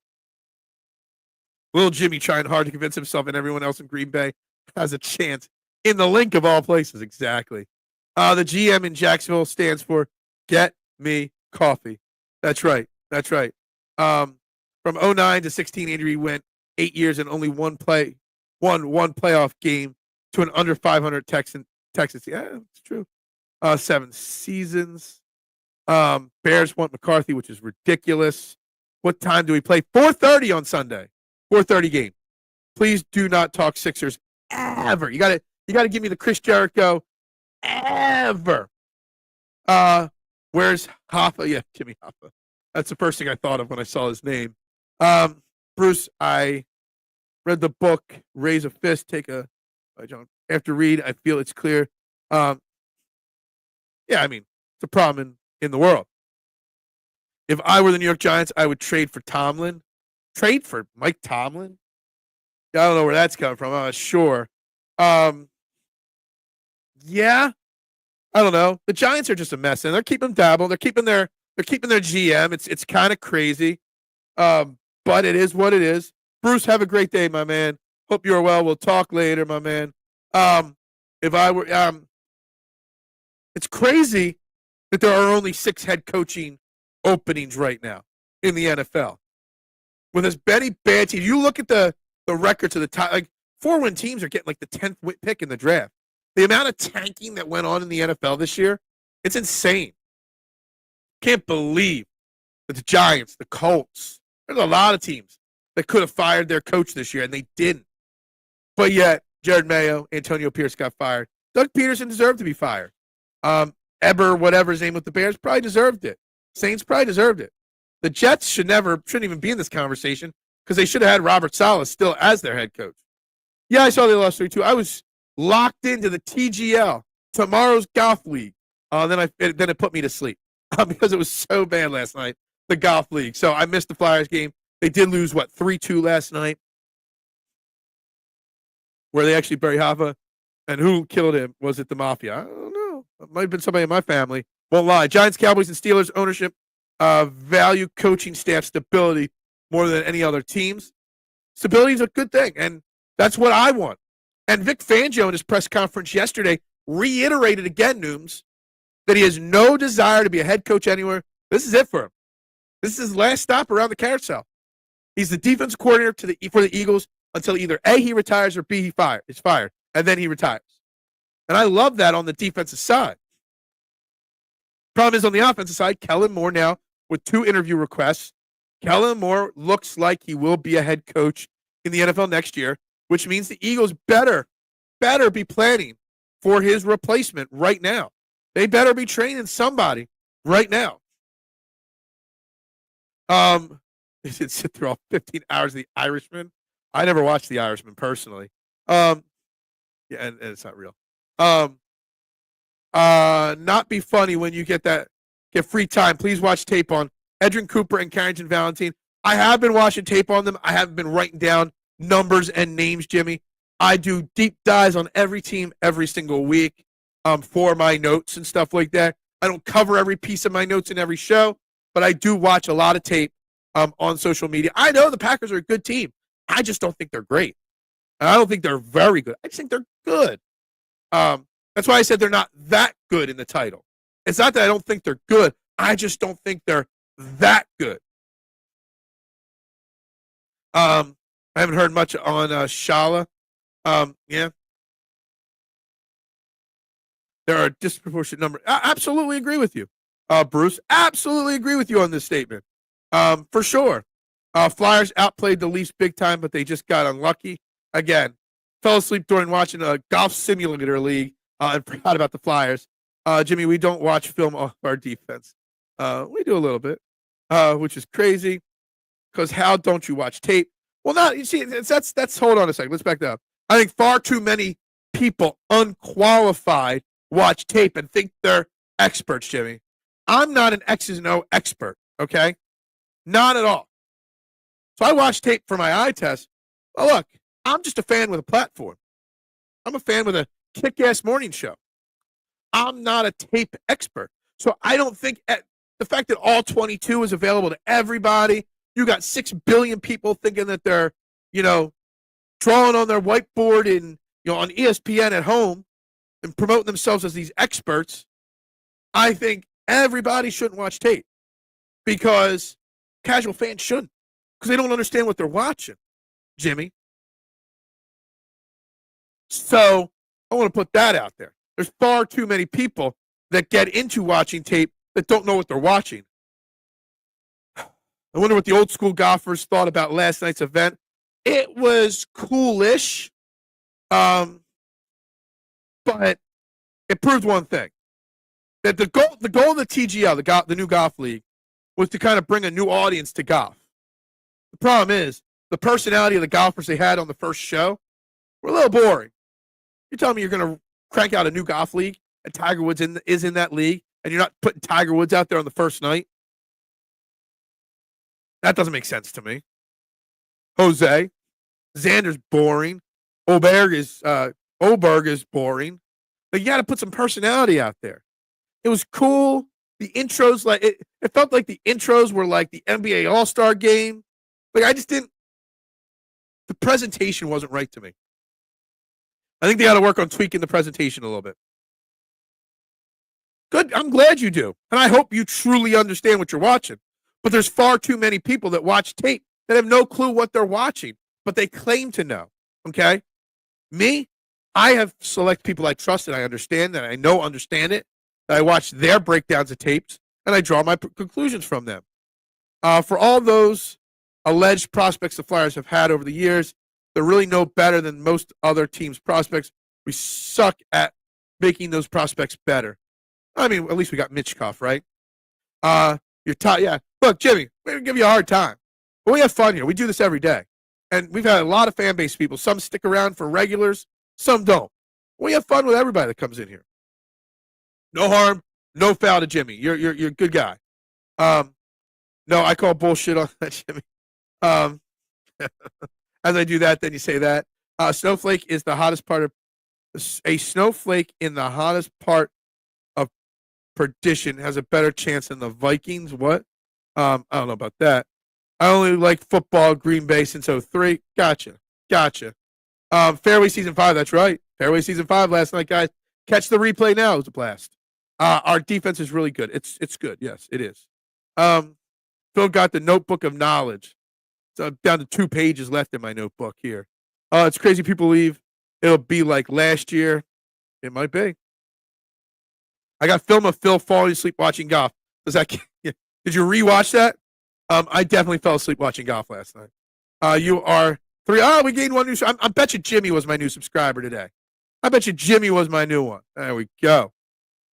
[SPEAKER 1] Little Jimmy trying hard to convince himself and everyone else in Green Bay has a chance in the link of all places. Exactly. The GM in Jacksonville stands for Get Me Coffee. That's right. That's right. From 09 to 16, Andrew went 8 years and only one playoff game to an under 500 Texans. Yeah, it's true. 7 seasons. Bears want McCarthy, which is ridiculous. What time do we play? 4:30 on Sunday. 4:30 game. Please do not talk Sixers ever. You gotta give me the Chris Jericho ever. Where's Hoffa? Yeah, Jimmy Hoffa. That's the first thing I thought of when I saw his name. Bruce, I read the book Raise a Fist, Take a by John. After read, I feel it's clear. Yeah, I mean, it's a problem in the world. If I were the New York Giants, I would trade for Tomlin. Trade for Mike Tomlin? I don't know where that's coming from. I'm not sure. Yeah, I don't know. The Giants are just a mess, and they're keeping Dabble. They're keeping their GM. It's kind of crazy, but it is what it is. Bruce, have a great day, my man. Hope you're well. We'll talk later, my man. If I were, it's crazy that there are only 6 head coaching openings right now in the NFL. With as many bad teams, you look at the records of the top, like 4-win teams are getting like the 10th pick in the draft. The amount of tanking that went on in the NFL this year, it's insane. Can't believe that the Giants, the Colts, there's a lot of teams that could have fired their coach this year, and they didn't. But yet, Jared Mayo, Antonio Pierce got fired. Doug Peterson deserved to be fired. Eber, whatever his name with the Bears, probably deserved it. Saints probably deserved it. The Jets shouldn't even be in this conversation because they should have had Robert Saleh still as their head coach. Yeah, I saw they lost 3-2. I was locked into the TGL, tomorrow's golf league. Then it put me to sleep because it was so bad last night, the golf league. So I missed the Flyers game. They did lose, 3-2 last night, where they actually buried Hoffa. And who killed him? Was it the Mafia? I don't know. It might have been somebody in my family. Won't lie. Giants, Cowboys, and Steelers ownership value coaching staff stability more than any other teams. Stability is a good thing, and that's what I want. And Vic Fangio in his press conference yesterday reiterated again, Nooms, that he has no desire to be a head coach anywhere. This is it for him. This is his last stop around the carousel. He's the defense coordinator for the Eagles until either A, he retires, or B, is fired, and then he retires. And I love that on the defensive side. Problem is on the offensive side, Kellen Moore now with 2 interview requests. Kellen Moore looks like he will be a head coach in the NFL next year, which means the Eagles better be planning for his replacement right now. They better be training somebody right now. They did sit through all 15 hours of The Irishman. I never watched The Irishman personally. Yeah, and it's not real. Not be funny when you get free time. Please watch tape on Edrin Cooper and Carrington Valentine. I have been watching tape on them. I haven't been writing down numbers and names, Jimmy. I do deep dives on every team every single week for my notes and stuff like that. I don't cover every piece of my notes in every show, but I do watch a lot of tape on social media. I know the Packers are a good team. I just don't think they're great. I don't think they're very good. I just think they're good. That's why I said they're not that good in the title. It's not that I don't think they're good. I just don't think they're that good. I haven't heard much on Shala. Yeah. There are a disproportionate number. I absolutely agree with you, Bruce. Absolutely agree with you on this statement. For sure. Flyers outplayed the Leafs big time, but they just got unlucky. Again, fell asleep during watching a golf simulator league and forgot about the Flyers. Jimmy, we don't watch film of our defense. We do a little bit, which is crazy. Because how don't you watch tape? Well, not you see. That's. Hold on a second. Let's back that up. I think far too many people, unqualified, watch tape and think they're experts. Jimmy, I'm not an X's and O expert. Okay, not at all. So I watch tape for my eye test. Well, look, I'm just a fan with a platform. I'm a fan with a kick-ass morning show. I'm not a tape expert. So I don't think the fact that all 22 is available to everybody, you got 6 billion people thinking that they're, drawing on their whiteboard and, on ESPN at home and promoting themselves as these experts. I think everybody shouldn't watch tape because casual fans shouldn't because they don't understand what they're watching, Jimmy. So I want to put that out there. There's far too many people that get into watching tape that don't know what they're watching. I wonder what the old school golfers thought about last night's event. It was coolish, but it proved one thing. That the goal of the TGL, the new golf league, was to kind of bring a new audience to golf. The problem is, the personality of the golfers they had on the first show were a little boring. You're telling me you're going to crank out a new golf league and Tiger Woods is in that league and you're not putting Tiger Woods out there on the first night? That doesn't make sense to me. Jose, Xander's boring. Oberg is boring. But you got to put some personality out there. It was cool. The intros, like it felt like the intros were like the NBA All-Star game. Like I just didn't. The presentation wasn't right to me. I think they got to work on tweaking the presentation a little bit. Good. I'm glad you do. And I hope you truly understand what you're watching. But there's far too many people that watch tape that have no clue what they're watching, but they claim to know. Okay? Me, I have select people I trust and I understand that I know understand it. That I watch their breakdowns of tapes and I draw my conclusions from them. For all those alleged prospects the Flyers have had over the years, they're really no better than most other teams' prospects. We suck at making those prospects better. I mean, at least we got Mitchkov, right? You're tired. Yeah. Look, Jimmy, we're going to give you a hard time. But we have fun here. We do this every day. And we've had a lot of fan base people. Some stick around for regulars, some don't. We have fun with everybody that comes in here. No harm, no foul to Jimmy. You're a good guy. No, I call bullshit on that, Jimmy. As I do that, then you say that. Snowflake is the hottest part of a snowflake in the hottest part of perdition has a better chance than the Vikings. What? I don't know about that. I only like football Green Bay since 03. Gotcha. Fairway Season 5, that's right. Fairway Season 5 last night, guys. Catch the replay now. It was a blast. Our defense is really good. It's good. Yes, it is. Phil got the notebook of knowledge. So I'm down to 2 pages left in my notebook here. It's crazy people believe it'll be like last year. It might be. I got film of Phil falling asleep watching golf. Did you rewatch that? I definitely fell asleep watching golf last night. You are 3. Oh, we gained 1 new. I bet you Jimmy was my new subscriber today. I bet you Jimmy was my new one. There we go.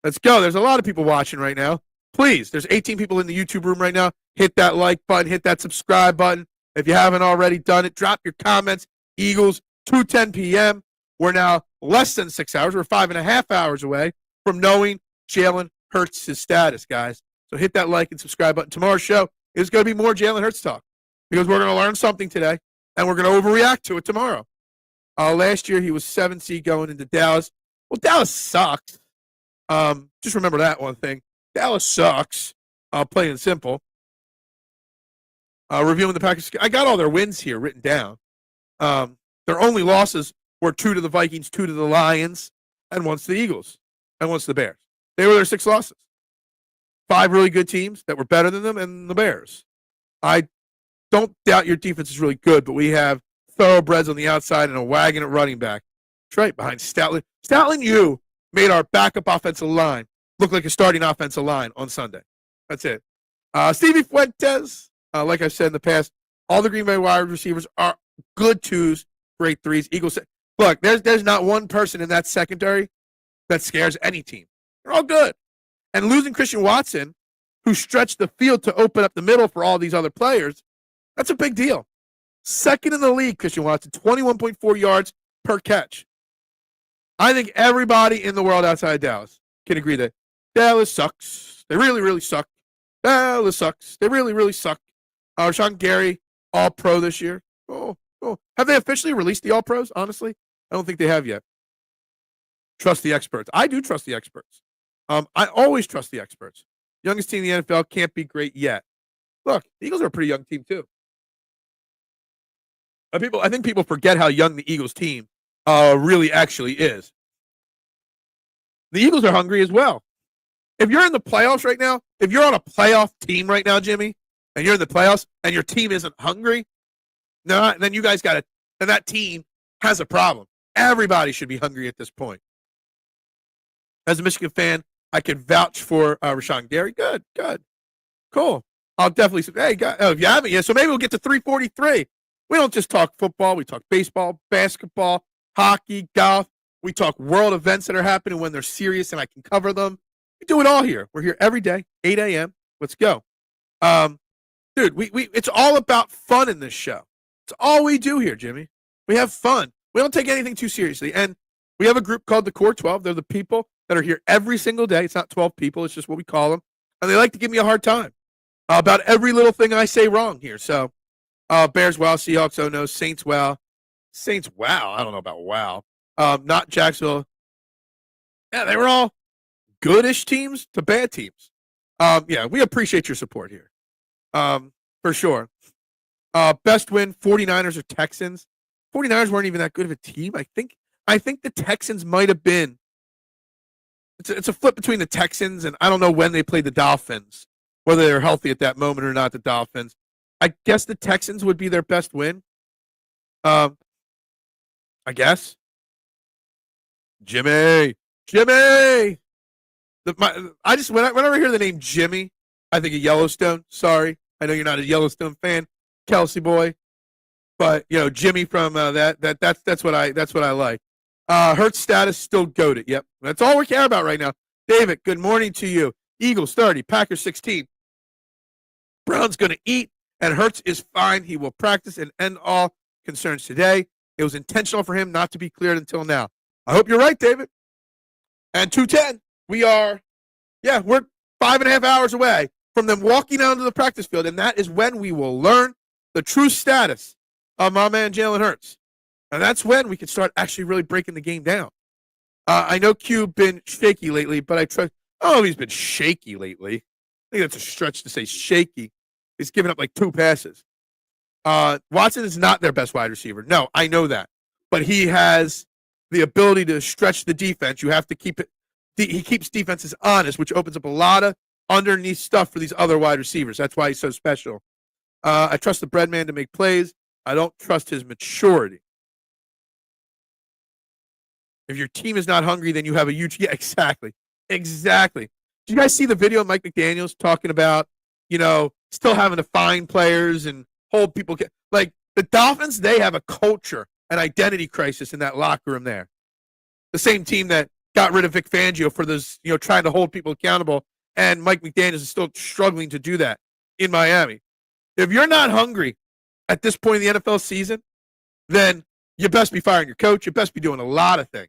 [SPEAKER 1] Let's go. There's a lot of people watching right now. Please, there's 18 people in the YouTube room right now. Hit that like button. Hit that subscribe button. If you haven't already done it, drop your comments. Eagles, 2:10 p.m. We're now less than 6 hours. We're 5.5 hours away from knowing Jalen Hurts' status, guys. So hit that like and subscribe button. Tomorrow's show is going to be more Jalen Hurts talk because we're going to learn something today, and we're going to overreact to it tomorrow. Last year, he was 7 seed going into Dallas. Well, Dallas sucks. Just remember that one thing. Dallas sucks, plain and simple. Reviewing the Packers. I got all their wins here written down. Their only losses were 2 to the Vikings, 2 to the Lions, and 1 to the Eagles, and 1 to the Bears. They were their 6 losses. 5 really good teams that were better than them, and the Bears. I don't doubt your defense is really good, but we have thoroughbreds on the outside and a wagon at running back. That's right, behind Stoutland. Stoutland, you made our backup offensive line look like a starting offensive line on Sunday. That's it. Stevie Fuentes, like I've said in the past, all the Green Bay wide receivers are good 2s, great 3s. Eagles. Look, there's not one person in that secondary that scares any team. They're all good. And losing Christian Watson, who stretched the field to open up the middle for all these other players, that's a big deal. Second in the league, Christian Watson, 21.4 yards per catch. I think everybody in the world outside Dallas can agree that Dallas sucks. They really, really suck. Dallas sucks. They really, really suck. Rashawn Gary, All-Pro this year. Oh. Have they officially released the All-Pros, honestly? I don't think they have yet. Trust the experts. I do trust the experts. I always trust the experts. Youngest team in the NFL can't be great yet. Look, the Eagles are a pretty young team, too. I think people forget how young the Eagles team really actually is. The Eagles are hungry as well. If you're in the playoffs right now, if you're on a playoff team right now, Jimmy, and you're in the playoffs and your team isn't hungry, then you guys got it. And that team has a problem. Everybody should be hungry at this point. As a Michigan fan, I could vouch for Rashawn Gary. Good. Cool. I'll definitely say, hey, if you haven't yet, so maybe we'll get to 343. We don't just talk football. We talk baseball, basketball, hockey, golf. We talk world events that are happening when they're serious and I can cover them. We do it all here. We're here every day, 8 a.m. Let's go. Dude, it's all about fun in this show. It's all we do here, Jimmy. We have fun. We don't take anything too seriously. And we have a group called the Core 12. They're the people that are here every single day. It's not 12 people. It's just what we call them. And they like to give me a hard time about every little thing I say wrong here. So Bears well, Seahawks oh no, Saints well. Saints, wow. I don't know about wow. Not Jacksonville. Yeah, they were all goodish teams to bad teams. Yeah, we appreciate your support here. For sure. Best win, 49ers or Texans. 49ers weren't even that good of a team. I think the Texans might have been. It's a flip between the Texans, and I don't know when they played the Dolphins, whether they were healthy at that moment or not, the Dolphins. I guess the Texans would be their best win. I guess. Jimmy. Whenever I hear the name Jimmy, I think of Yellowstone. Sorry. I know you're not a Yellowstone fan, Kelsey boy. But Jimmy from that's what I like. Hurts status still goated. Yep, that's all we care about right now. David, good morning to you. Eagles 30, Packers 16. Brown's going to eat, and Hurts is fine. He will practice and end all concerns today. It was intentional for him not to be cleared until now. I hope you're right, David. And 2:10, we're 5.5 hours away from them walking out onto the practice field, and that is when we will learn the true status of my man Jalen Hurts. And that's when we can start actually really breaking the game down. I know Q been shaky lately, but I trust. Oh, he's been shaky lately. I think that's a stretch to say shaky. He's given up like 2 passes. Watson is not their best wide receiver. No, I know that. But he has the ability to stretch the defense. You have to keep it. He keeps defenses honest, which opens up a lot of underneath stuff for these other wide receivers. That's why he's so special. I trust the bread man to make plays. I don't trust his maturity. If your team is not hungry, then you have a huge. Yeah, exactly. Did you guys see the video of Mike McDaniels talking about, still having to find players and hold people? Like the Dolphins, they have a culture, an identity crisis in that locker room there. The same team that got rid of Vic Fangio for those, trying to hold people accountable, and Mike McDaniels is still struggling to do that in Miami. If you're not hungry at this point in the NFL season, then you best be firing your coach. You best be doing a lot of things.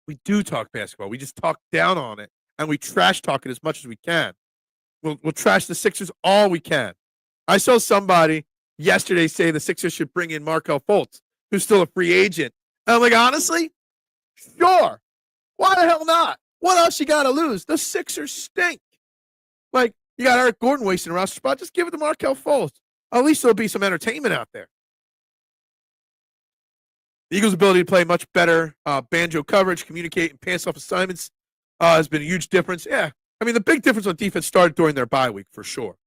[SPEAKER 1] We do talk basketball. We just talk down on it, and we trash talk it as much as we can. We'll trash the Sixers all we can. I saw somebody yesterday say the Sixers should bring in Markelle Fultz, who's still a free agent. And I'm like, honestly, sure. Why the hell not? What else you got to lose? The Sixers stink. Like, you got Eric Gordon wasting a roster spot. Just give it to Markelle Fultz. At least there'll be some entertainment out there. The Eagles' ability to play much better banjo coverage, communicate, and pass off assignments has been a huge difference. Yeah. I mean, the big difference on defense started during their bye week, for sure.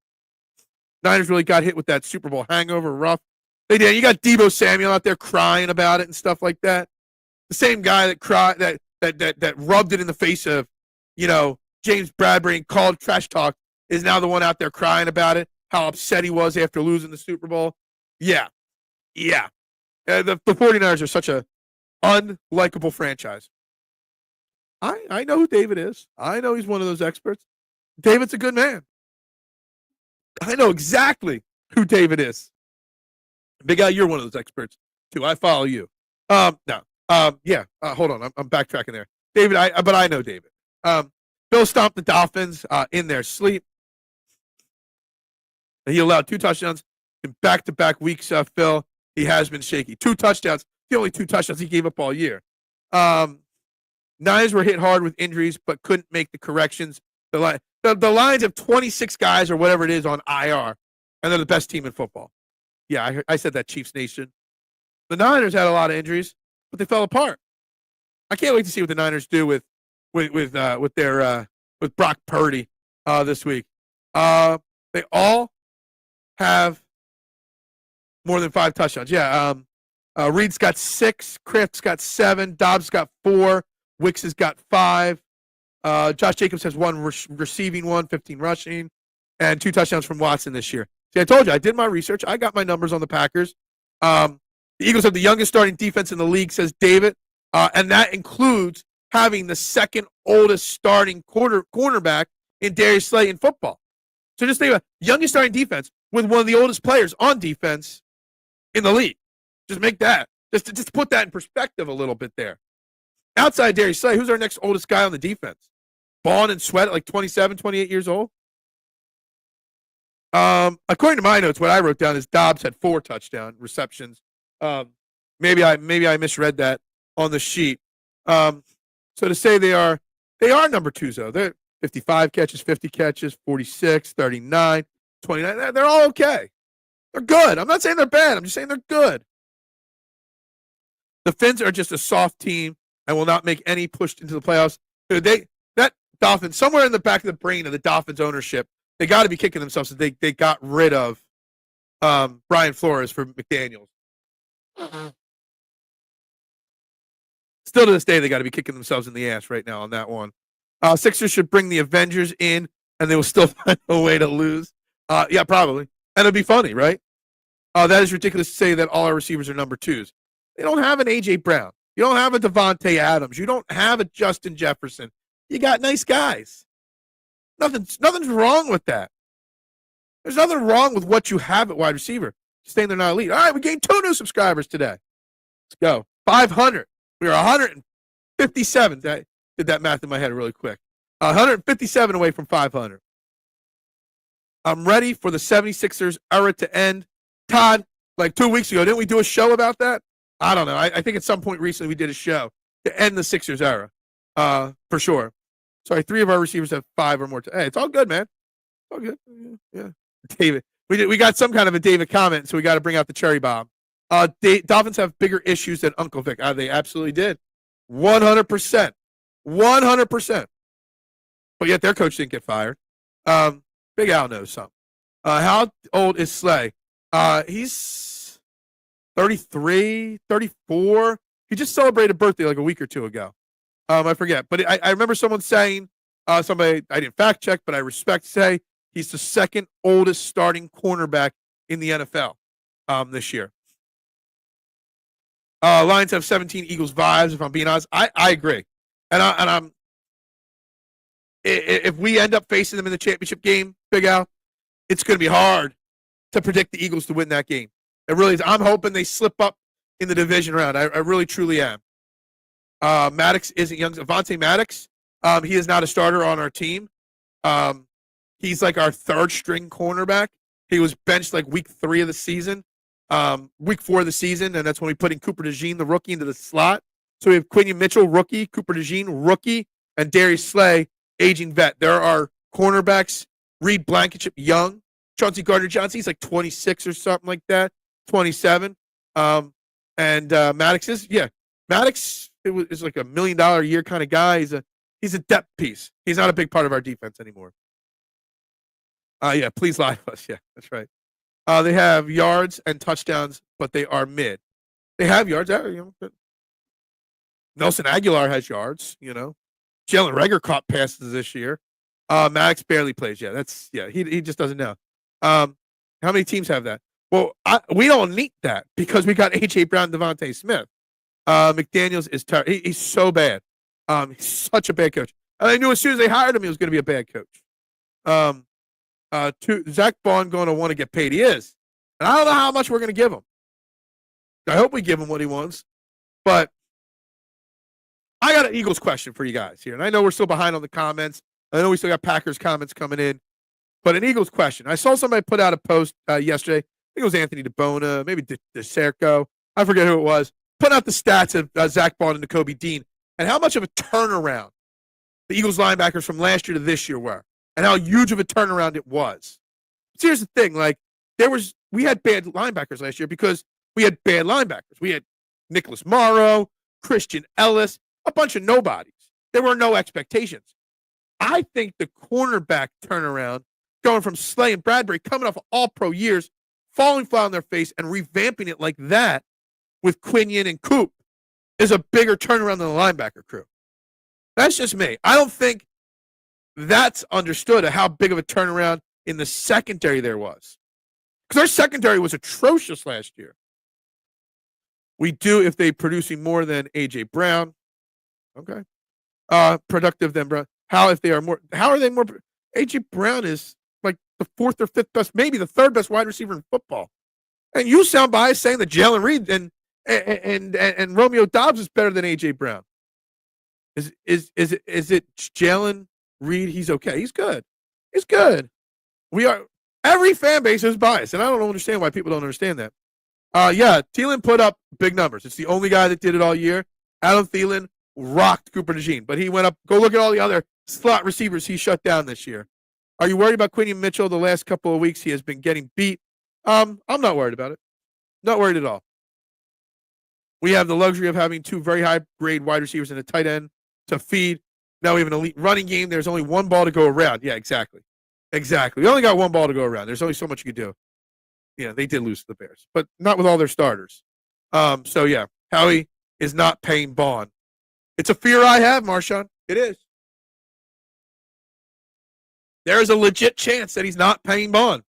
[SPEAKER 1] Niners really got hit with that Super Bowl hangover rough. They did. You got Deebo Samuel out there crying about it and stuff like that. The same guy that cried, that rubbed it in the face of, James Bradbury and called trash talk is now the one out there crying about it, how upset he was after losing the Super Bowl. Yeah. The 49ers are such a unlikable franchise. I know who David is. I know he's one of those experts. David's a good man. I know exactly who David is. Big guy, you're one of those experts too. I follow you. Hold on. I'm backtracking there. David, but I know David. Bill stomped the Dolphins in their sleep. He allowed 2 touchdowns in back-to-back weeks, Phil. He has been shaky. 2 touchdowns. The only 2 touchdowns he gave up all year. Niners were hit hard with injuries, but couldn't make the corrections. The Lions have 26 guys or whatever it is on IR, and they're the best team in football. Yeah, I said that, Chiefs Nation. The Niners had a lot of injuries, but they fell apart. I can't wait to see what the Niners do with Brock Purdy this week. They all have more than 5 touchdowns. Yeah. Reed's got 6. Kraft's got 7. Dobbs got 4. Wicks has got 5. Josh Jacobs has 1 receiving, 15 rushing, and 2 touchdowns from Watson this year. See, I told you, I did my research. I got my numbers on the Packers. The Eagles have the youngest starting defense in the league, says David, and that includes having the second oldest starting cornerback in Darius Slay in football. So just think about youngest starting defense with one of the oldest players on defense in the league. Just make that. Just put that in perspective a little bit there. Outside Darius Slay, who's our next oldest guy on the defense? Bond and Sweat at like 27, 28 years old? According to my notes, what I wrote down is Dobbs had 4 touchdown receptions. Maybe I misread that on the sheet. So to say they are number twos though. They're 55 catches, 50 catches, 46, 39, 29. They're all okay. They're good. I'm not saying they're bad. I'm just saying they're good. The Finns are just a soft team and will not make any push into the playoffs. Dude, that Dolphins, somewhere in the back of the brain of the Dolphins ownership, they got to be kicking themselves that they got rid of Brian Flores for McDaniels. Still to this day, they got to be kicking themselves in the ass right now on that one. Sixers should bring the Avengers in, and they will still find a way to lose. Yeah, probably. And it'll be funny, right? That is ridiculous to say that all our receivers are number twos. They don't have an A.J. Brown. You don't have a Devontae Adams. You don't have a Justin Jefferson. You got nice guys. Nothing's wrong with that. There's nothing wrong with what you have at wide receiver. Saying they're not elite. All right, we gained 2 new subscribers today. Let's go. 500. We are 157. I did that math in my head really quick. 157 away from 500. I'm ready for the 76ers era to end. Todd, like 2 weeks ago, didn't we do a show about that? I don't know. I think at some point recently we did a show to end the Sixers era, for sure. Sorry, 3 of our receivers have 5 or more. Hey, it's all good, man. It's all good. Yeah. David, we got some kind of a David comment, so we got to bring out the cherry bomb. Dolphins have bigger issues than Uncle Vic. They absolutely did. 100%. 100%. But yet their coach didn't get fired. Big Al knows something. How old is Slay? He's 33, 34. He just celebrated birthday like a week or 2 ago. I forget. But I remember someone saying, somebody I didn't fact check, but I respect say, he's the second oldest starting cornerback in the NFL this year. Lions have 17 Eagles vibes, if I'm being honest. I agree. And I'm if we end up facing them in the championship game, Big Al, it's going to be hard to predict the Eagles to win that game. It really is. I'm hoping they slip up in the division round. I really, truly am. Maddox isn't young. Avonte Maddox, he is not a starter on our team. He's like our 3rd-string cornerback. He was benched like week 3 of the season, week 4 of the season, and that's when we put in Cooper DeJean, the rookie, into the slot. So we have Quinion Mitchell, rookie, Cooper DeJean, rookie, and Darius Slay, aging vet. There are cornerbacks, Reed Blankenship, young. Chauncey Gardner-Johnson, he's like 26 or something like that, 27. And Maddox is, Maddox is like $1 million a year kind of guy. He's a depth piece. He's not a big part of our defense anymore. Please lie to us. Yeah, that's right. They have yards and touchdowns, but they are mid. They have yards. Nelson Aguilar has yards, Jalen Reagor caught passes this year. Maddox barely plays. He just doesn't know. How many teams have that? Well, we don't need that because we got A.J. Brown, Devontae Smith. McDaniels is terrible. He's so bad. He's such a bad coach. And I knew as soon as they hired him, he was going to be a bad coach. Zach Bond going to want to get paid. He is. And I don't know how much we're going to give him. I hope we give him what he wants. But I got an Eagles question for you guys here. And I know we're still behind on the comments. I know we still got Packers comments coming in. But an Eagles question. I saw somebody put out a post yesterday. I think it was Anthony DeBona, maybe DeSerco. I forget who it was. Put out the stats of Zach Bond and Nakobe Dean and how much of a turnaround the Eagles linebackers from last year to this year were and how huge of a turnaround it was. So here's the thing. We had bad linebackers last year because we had bad linebackers. We had Nicholas Morrow, Christian Ellis, a bunch of nobodies. There were no expectations. I think the cornerback turnaround going from Slay and Bradbury coming off of all-pro years, falling flat on their face, and revamping it like that with Quinion and Coop is a bigger turnaround than the linebacker crew. That's just me. I don't think that's understood how big of a turnaround in the secondary there was. Because our secondary was atrocious last year. We do if they producing more than A.J. Brown. Okay. Productive than Brown. How are they more? A.J. Brown is like the 4th or 5th best, maybe the 3rd best wide receiver in football. And you sound biased saying that Jalen Reed and Romeo Doubs is better than A.J. Brown. Is it Jalen Reed? He's okay. He's good. He's good. Every fan base is biased, and I don't understand why people don't understand that. Yeah, Thielen put up big numbers. It's the only guy that did it all year. Adam Thielen rocked Cooper DeJean, but he went up. Go look at all the other slot receivers he shut down this year. Are you worried about Quinion Mitchell? The last couple of weeks he has been getting beat. I'm not worried about it. Not worried at all. We have the luxury of having two very high-grade wide receivers and a tight end to feed. Now we have an elite running game. There's only one ball to go around. Yeah, exactly. Exactly. We only got one ball to go around. There's only so much you can do. Yeah, they did lose to the Bears, but not with all their starters. So, yeah, Howie is not paying Bond. It's a fear I have, Marshawn. It is. There is a legit chance that he's not paying Bond.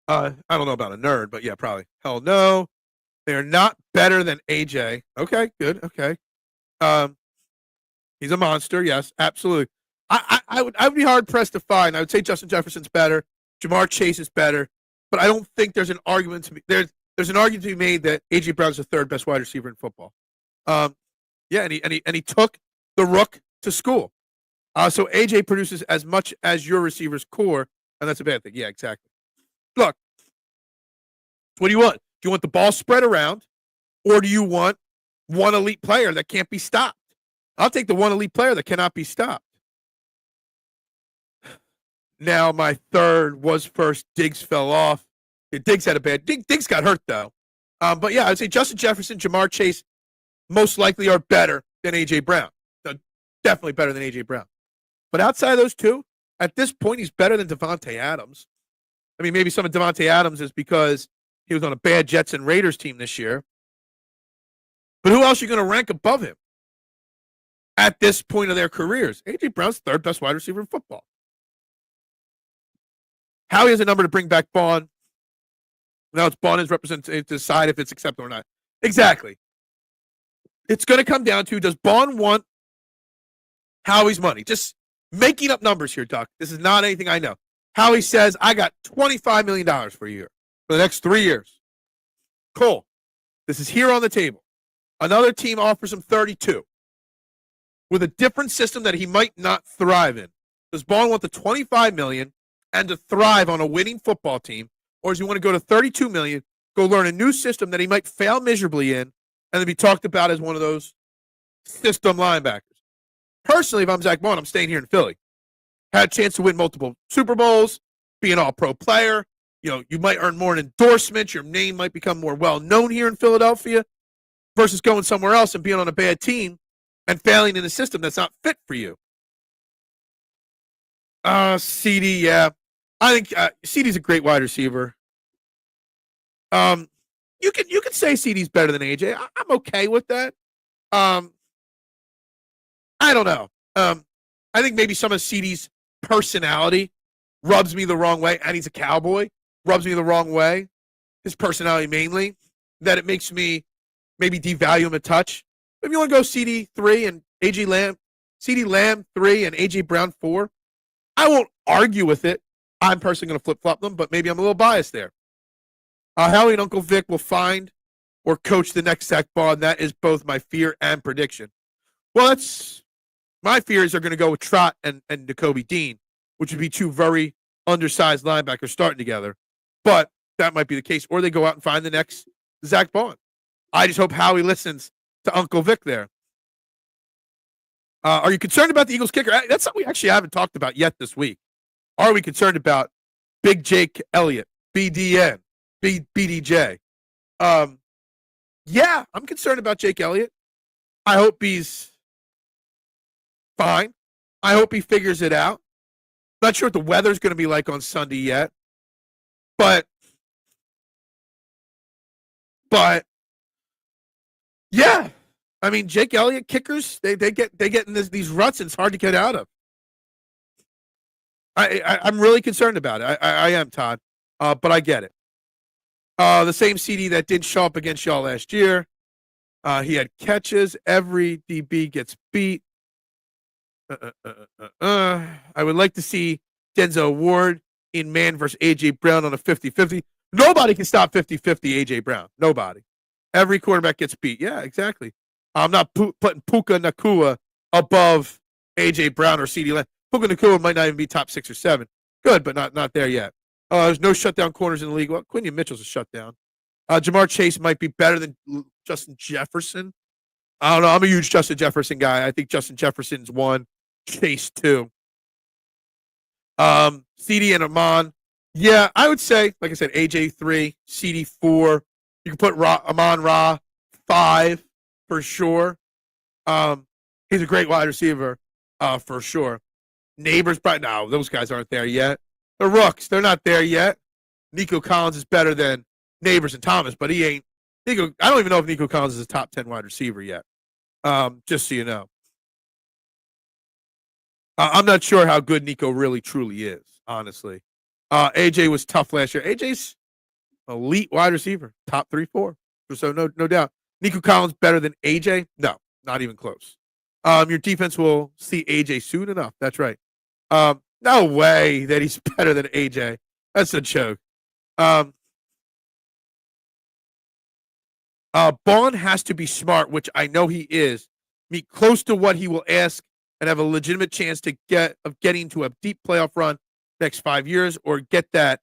[SPEAKER 1] I don't know about a nerd, but yeah, probably. Hell no. They're not better than AJ. Okay, good. Okay. He's a monster. Yes, absolutely. I would be hard pressed to find. I would say Justin Jefferson's better. Jamar Chase is better, but I don't think there's an argument to be there's an argument to be made that AJ Brown's the third best wide receiver in football. Yeah, and he took the rook to school. So AJ produces as much as your receiver's core, and that's a bad thing. Yeah, exactly. Look, what do you want? Do you want the ball spread around, or do you want one elite player that can't be stopped? I'll take the one elite player that cannot be stopped. Now my third was first. Diggs fell off. Diggs had a bad. Diggs got hurt though. But yeah, I'd say Justin Jefferson, Jamar Chase, most likely are better than AJ Brown. So definitely better than AJ Brown. But outside of those two, at this point, he's better than Devontae Adams. I mean, maybe some of Devontae Adams is because he was on a bad Jets and Raiders team this year. But who else are you going to rank above him at this point of their careers? AJ Brown's third best wide receiver in football. Howie has a number to bring back Bond. Now it's Bond's representative to decide if it's acceptable or not. Exactly. It's going to come down to, does Bond want Howie's money? Just making up numbers here, Duck. This is not anything I know. Howie says, I got $25 million for a year for the next 3 years. Cool. This is here on the table. Another team offers him 32 with a different system that he might not thrive in. Does Bond want the $25 million and to thrive on a winning football team, or does he want to go to $32 million, go learn a new system that he might fail miserably in, and then be talked about as one of those system linebackers? Personally, if I'm Zach Bond, I'm staying here in Philly. Had a chance to win multiple Super Bowls, be an all-pro player. You know, you might earn more in endorsements. Your name might become more well-known here in Philadelphia versus going somewhere else and being on a bad team and failing in a system that's not fit for you. CD, yeah. I think CD's a great wide receiver. You can say CD's better than AJ. I'm okay with that. I don't know. I think maybe some of CD's personality rubs me the wrong way, and he's a Cowboy. Rubs me the wrong way. His personality mainly, that it makes me maybe devalue him a touch. If you want to go CD 3 and AJ Lamb, CD Lamb 3 and AJ Brown 4, I won't argue with it. I'm personally going to flip-flop them, but maybe I'm a little biased there. Howie and Uncle Vic will find or coach the next Zach Bond. That is both my fear and prediction. Well, that's my fears are going to go with Trot and Nakobe Dean, which would be two very undersized linebackers starting together. But that might be the case. Or they go out and find the next Zach Bond. I just hope Howie listens to Uncle Vic there. Are you concerned about the Eagles kicker? That's something we actually haven't talked about yet this week. Are we concerned about Big Jake Elliott, BDN, BDJ? Yeah, I'm concerned about Jake Elliott. I hope he's fine. I hope he figures it out. Not sure what the weather's going to be like on Sunday yet. But yeah, I mean, Jake Elliott kickers, they get in these ruts and it's hard to get out of. I'm really concerned about it. I am, Todd, but I get it. The same CD that didn't show up against y'all last year. He had catches. Every DB gets beat. I would like to see Denzel Ward in man versus A.J. Brown on a 50-50. Nobody can stop 50-50 A.J. Brown. Nobody. Every quarterback gets beat. Yeah, exactly. I'm not putting Puka Nacua above A.J. Brown or CeeDee Lamb. Puka Nacua might not even be top 6 or 7. Good, but not there yet. There's no shutdown corners in the league. Well, Quinion Mitchell's a shutdown. Jamar Chase might be better than Justin Jefferson. I don't know. I'm a huge Justin Jefferson guy. I think Justin Jefferson's 1, Chase 2. CD and Amon. Yeah, I would say, like I said, AJ 3, CD 4. You can put Amon Ra 5 for sure. He's a great wide receiver for sure. Neighbors, but no, those guys aren't there yet. The Rooks, they're not there yet. Nico Collins is better than Neighbors and Thomas, but he ain't. I don't even know if Nico Collins is a top 10 wide receiver yet. Just so you know. I'm not sure how good Nico really truly is, honestly. AJ was tough last year. AJ's elite wide receiver, top 3, 4. So no doubt. Nico Collins better than AJ? No, not even close. Your defense will see AJ soon enough. That's right. No way that he's better than AJ. That's a joke. Bond has to be smart, which I know he is. Meet close to what he will ask and have a legitimate chance of getting to a deep playoff run next 5 years, or get the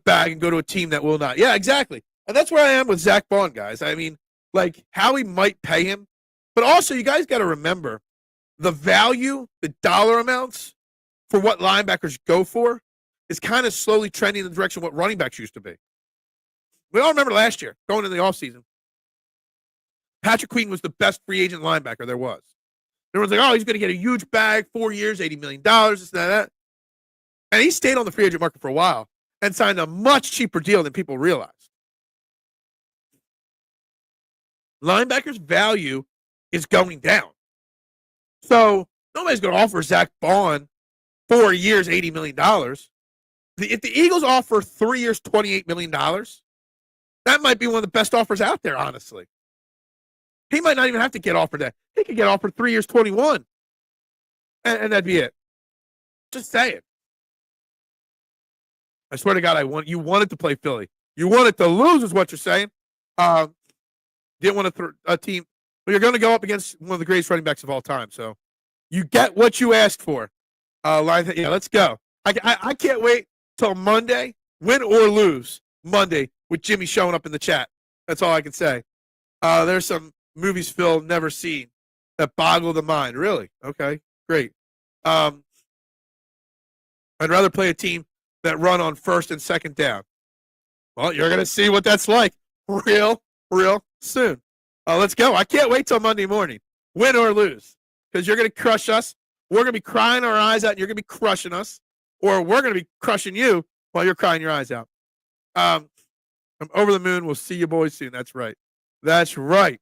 [SPEAKER 1] bag and go to a team that will not. Yeah, exactly. And that's where I am with Zach Bond, guys. I mean, like, Howie might pay him, but also you guys got to remember the value, the dollar amounts for what linebackers go for is kind of slowly trending in the direction of what running backs used to be. We all remember last year, going into the offseason, Patrick Queen was the best free agent linebacker there was. Everyone's like, oh, he's going to get a huge bag, 4 years, $80 million, this, that. And he stayed on the free agent market for a while and signed a much cheaper deal than people realized. Linebackers' value is going down. So nobody's going to offer Zach Bond 4 years, $80 million. If the Eagles offer 3 years, $28 million, that might be one of the best offers out there, honestly. He might not even have to get offered that. He could get offered 3 years, 21. And that'd be it. Just say it. I swear to God, you wanted to play Philly. You wanted to lose is what you're saying. Didn't want to a team. Well, you're going to go up against one of the greatest running backs of all time. So you get what you asked for. Yeah, let's go. I can't wait till Monday, win or lose Monday, with Jimmy showing up in the chat. That's all I can say. There's some movies Phil never seen that boggle the mind. Really? Okay, great. I'd rather play a team that run on first and second down. Well, you're going to see what that's like real soon. Let's go. I can't wait till Monday morning, win or lose, because you're going to crush us. We're going to be crying our eyes out, and you're going to be crushing us, or we're going to be crushing you while you're crying your eyes out. I'm over the moon. We'll see you boys soon. That's right. That's right.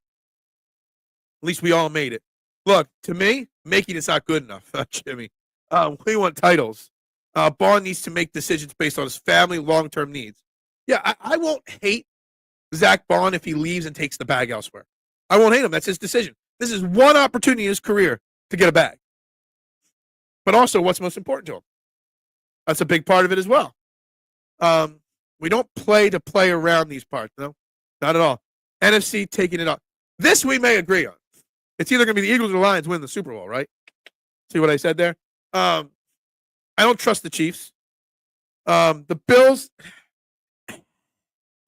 [SPEAKER 1] At least we all made it. Look, to me, making it's not good enough, Jimmy. We want titles. Bond needs to make decisions based on his family long-term needs. Yeah, I won't hate Zach Bond if he leaves and takes the bag elsewhere. I won't hate him. That's his decision. This is one opportunity in his career to get a bag. But also, what's most important to him? That's a big part of it as well. We don't play to play around these parts. No, not at all. NFC taking it up. This we may agree on. It's either going to be the Eagles or the Lions win the Super Bowl, right? See what I said there? I don't trust the Chiefs. The Bills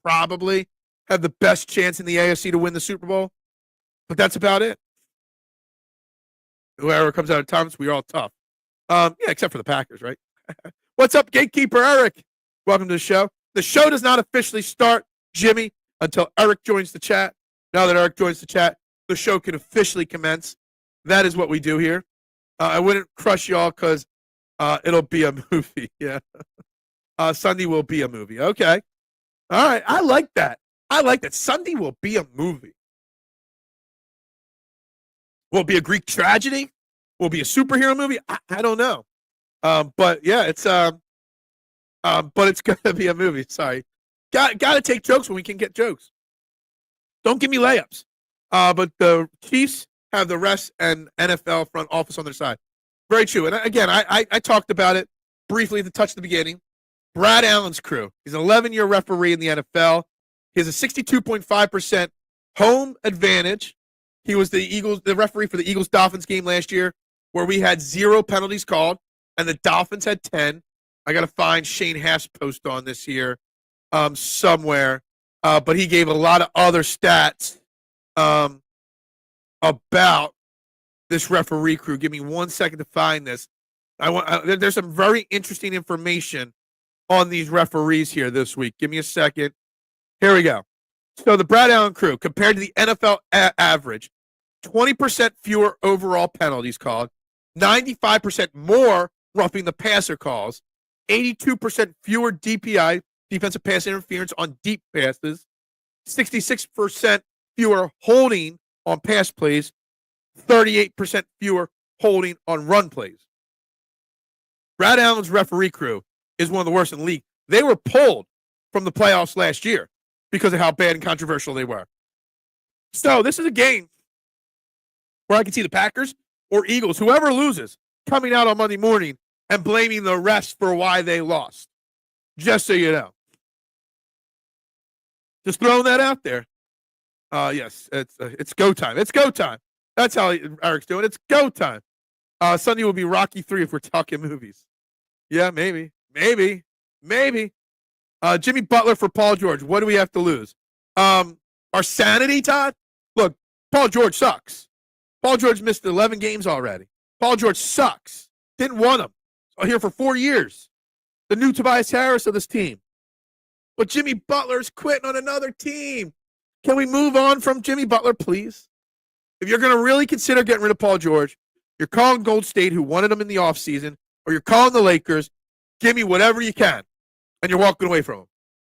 [SPEAKER 1] probably have the best chance in the AFC to win the Super Bowl, but that's about it. Whoever comes out of Thomas, we're all tough. Yeah, except for the Packers, right? What's up, Gatekeeper Eric? Welcome to the show. The show does not officially start, Jimmy, until Eric joins the chat. Now that Eric joins the chat, the show can officially commence. That is what we do here. I wouldn't crush y'all because it'll be a movie. Yeah. Sunday will be a movie. Okay. All right. I like that. Sunday will be a movie. Will it be a Greek tragedy? Will it be a superhero movie? I don't know. But yeah, it's gonna be a movie. Sorry. Got to take jokes when we can get jokes. Don't give me layups. But the Chiefs have the rest and NFL front office on their side. Very true. And again, I talked about it briefly at the touch at the beginning. Brad Allen's crew. He's an 11-year referee in the NFL. He has a 62.5% home advantage. He was the referee for the Eagles-Dolphins game last year, where we had 0 penalties called, and the Dolphins had 10. I got to find Shane Haas' post on this here somewhere. But he gave a lot of other stats about this referee crew. Give me 1 second to find this. There's some very interesting information on these referees here this week. Give me a second. Here we go. So the Brad Allen crew, compared to the NFL average, 20% fewer overall penalties called, 95% more roughing the passer calls, 82% fewer DPI, defensive pass interference on deep passes, 66% fewer holding on pass plays, 38% fewer holding on run plays. Brad Allen's referee crew is one of the worst in the league. They were pulled from the playoffs last year because of how bad and controversial they were. So this is a game where I can see the Packers or Eagles, whoever loses, coming out on Monday morning and blaming the refs for why they lost. Just so you know. Just throwing that out there. Yes, it's go time. It's go time. That's how Eric's doing. It's go time. Sunday will be Rocky 3 if we're talking movies. Yeah, maybe. Jimmy Butler for Paul George. What do we have to lose? Our sanity, Todd? Look, Paul George sucks. Paul George missed 11 games already. Paul George sucks. Didn't want him. Here for 4 years. The new Tobias Harris of this team. But Jimmy Butler's quitting on another team. Can we move on from Jimmy Butler, please? If you're going to really consider getting rid of Paul George, you're calling Gold State, who wanted him in the offseason, or you're calling the Lakers, give me whatever you can, and you're walking away from him.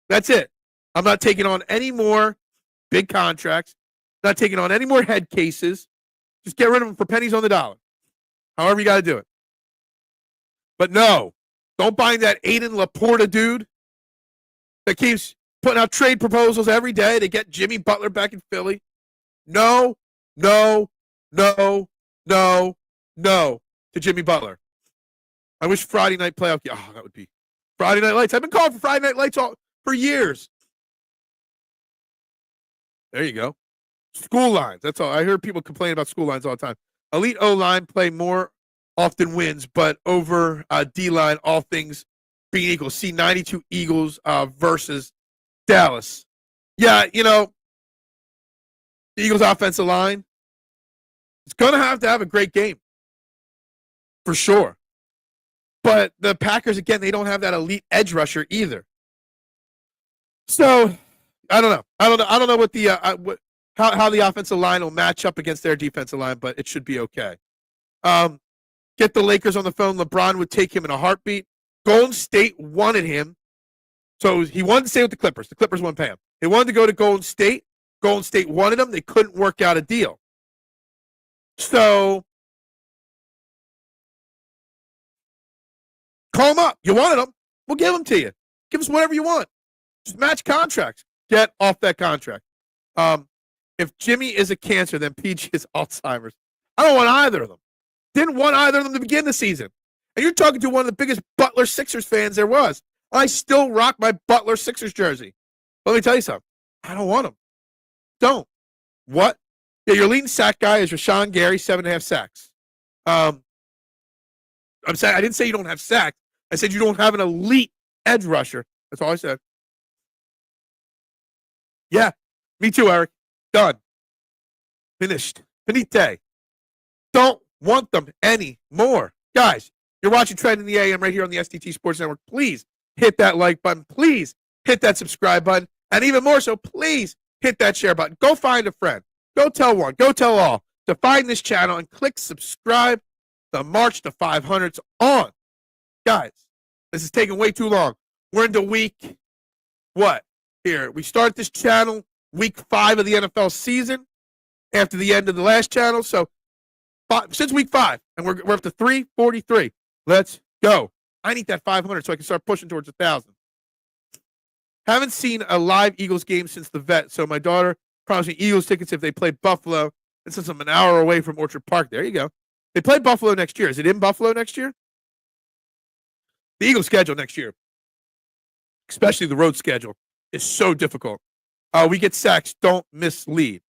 [SPEAKER 1] That's it. I'm not taking on any more big contracts, not taking on any more head cases. Just get rid of him for pennies on the dollar. However you got to do it. But no, don't bind that Aiden Laporta dude that keeps putting out trade proposals every day to get Jimmy Butler back in Philly. No to Jimmy Butler. I wish Friday night playoff. Oh, that would be Friday Night Lights. I've been calling for Friday Night Lights for years. There you go. School lines. That's all. I hear people complain about school lines all the time. Elite O-line play more often wins, but over D-line, all things being equal. See 92 Eagles versus Dallas. Yeah, the Eagles offensive line is going to have a great game. For sure. But the Packers, again, they don't have that elite edge rusher either. So, I don't know. I don't know what the how the offensive line will match up against their defensive line, but it should be okay. Get the Lakers on the phone. LeBron would take him in a heartbeat. Golden State wanted him. So he wanted to stay with the Clippers. The Clippers wouldn't pay him. They wanted to go to Golden State. Golden State wanted him. They couldn't work out a deal. So call him up. You wanted him. We'll give him to you. Give us whatever you want. Just match contracts. Get off that contract. If Jimmy is a cancer, then PG is Alzheimer's. I don't want either of them. Didn't want either of them to begin the season. And you're talking to one of the biggest Butler Sixers fans there was. I still rock my Butler Sixers jersey. Let me tell you something. I don't want him. Don't. What? Yeah, your leading sack guy is Rashawn Gary, 7.5 sacks. I'm saying I didn't say you don't have sacks. I said you don't have an elite edge rusher. That's all I said. Yeah, me too, Eric. Done. Finished. Finite. Don't want them anymore. Guys, you're watching Trend in the AM right here on the STT Sports Network. Please hit that like button. Please hit that subscribe button. And even more so, please hit that share button. Go find a friend. Go tell one. Go tell all to find this channel and click subscribe. The march to 500's on. Guys, this is taking way too long. We're into week, what? Here, we start this channel week 5 of the NFL season after the end of the last channel. So since week 5, and we're up to 343. Let's go. I need that 500 so I can start pushing towards 1,000. Haven't seen a live Eagles game since the vet, so my daughter promised me Eagles tickets if they play Buffalo. And since I'm an hour away from Orchard Park, there you go. They play Buffalo next year. Is it in Buffalo next year? The Eagles schedule next year, especially the road schedule, is so difficult. We get sacks, don't mislead.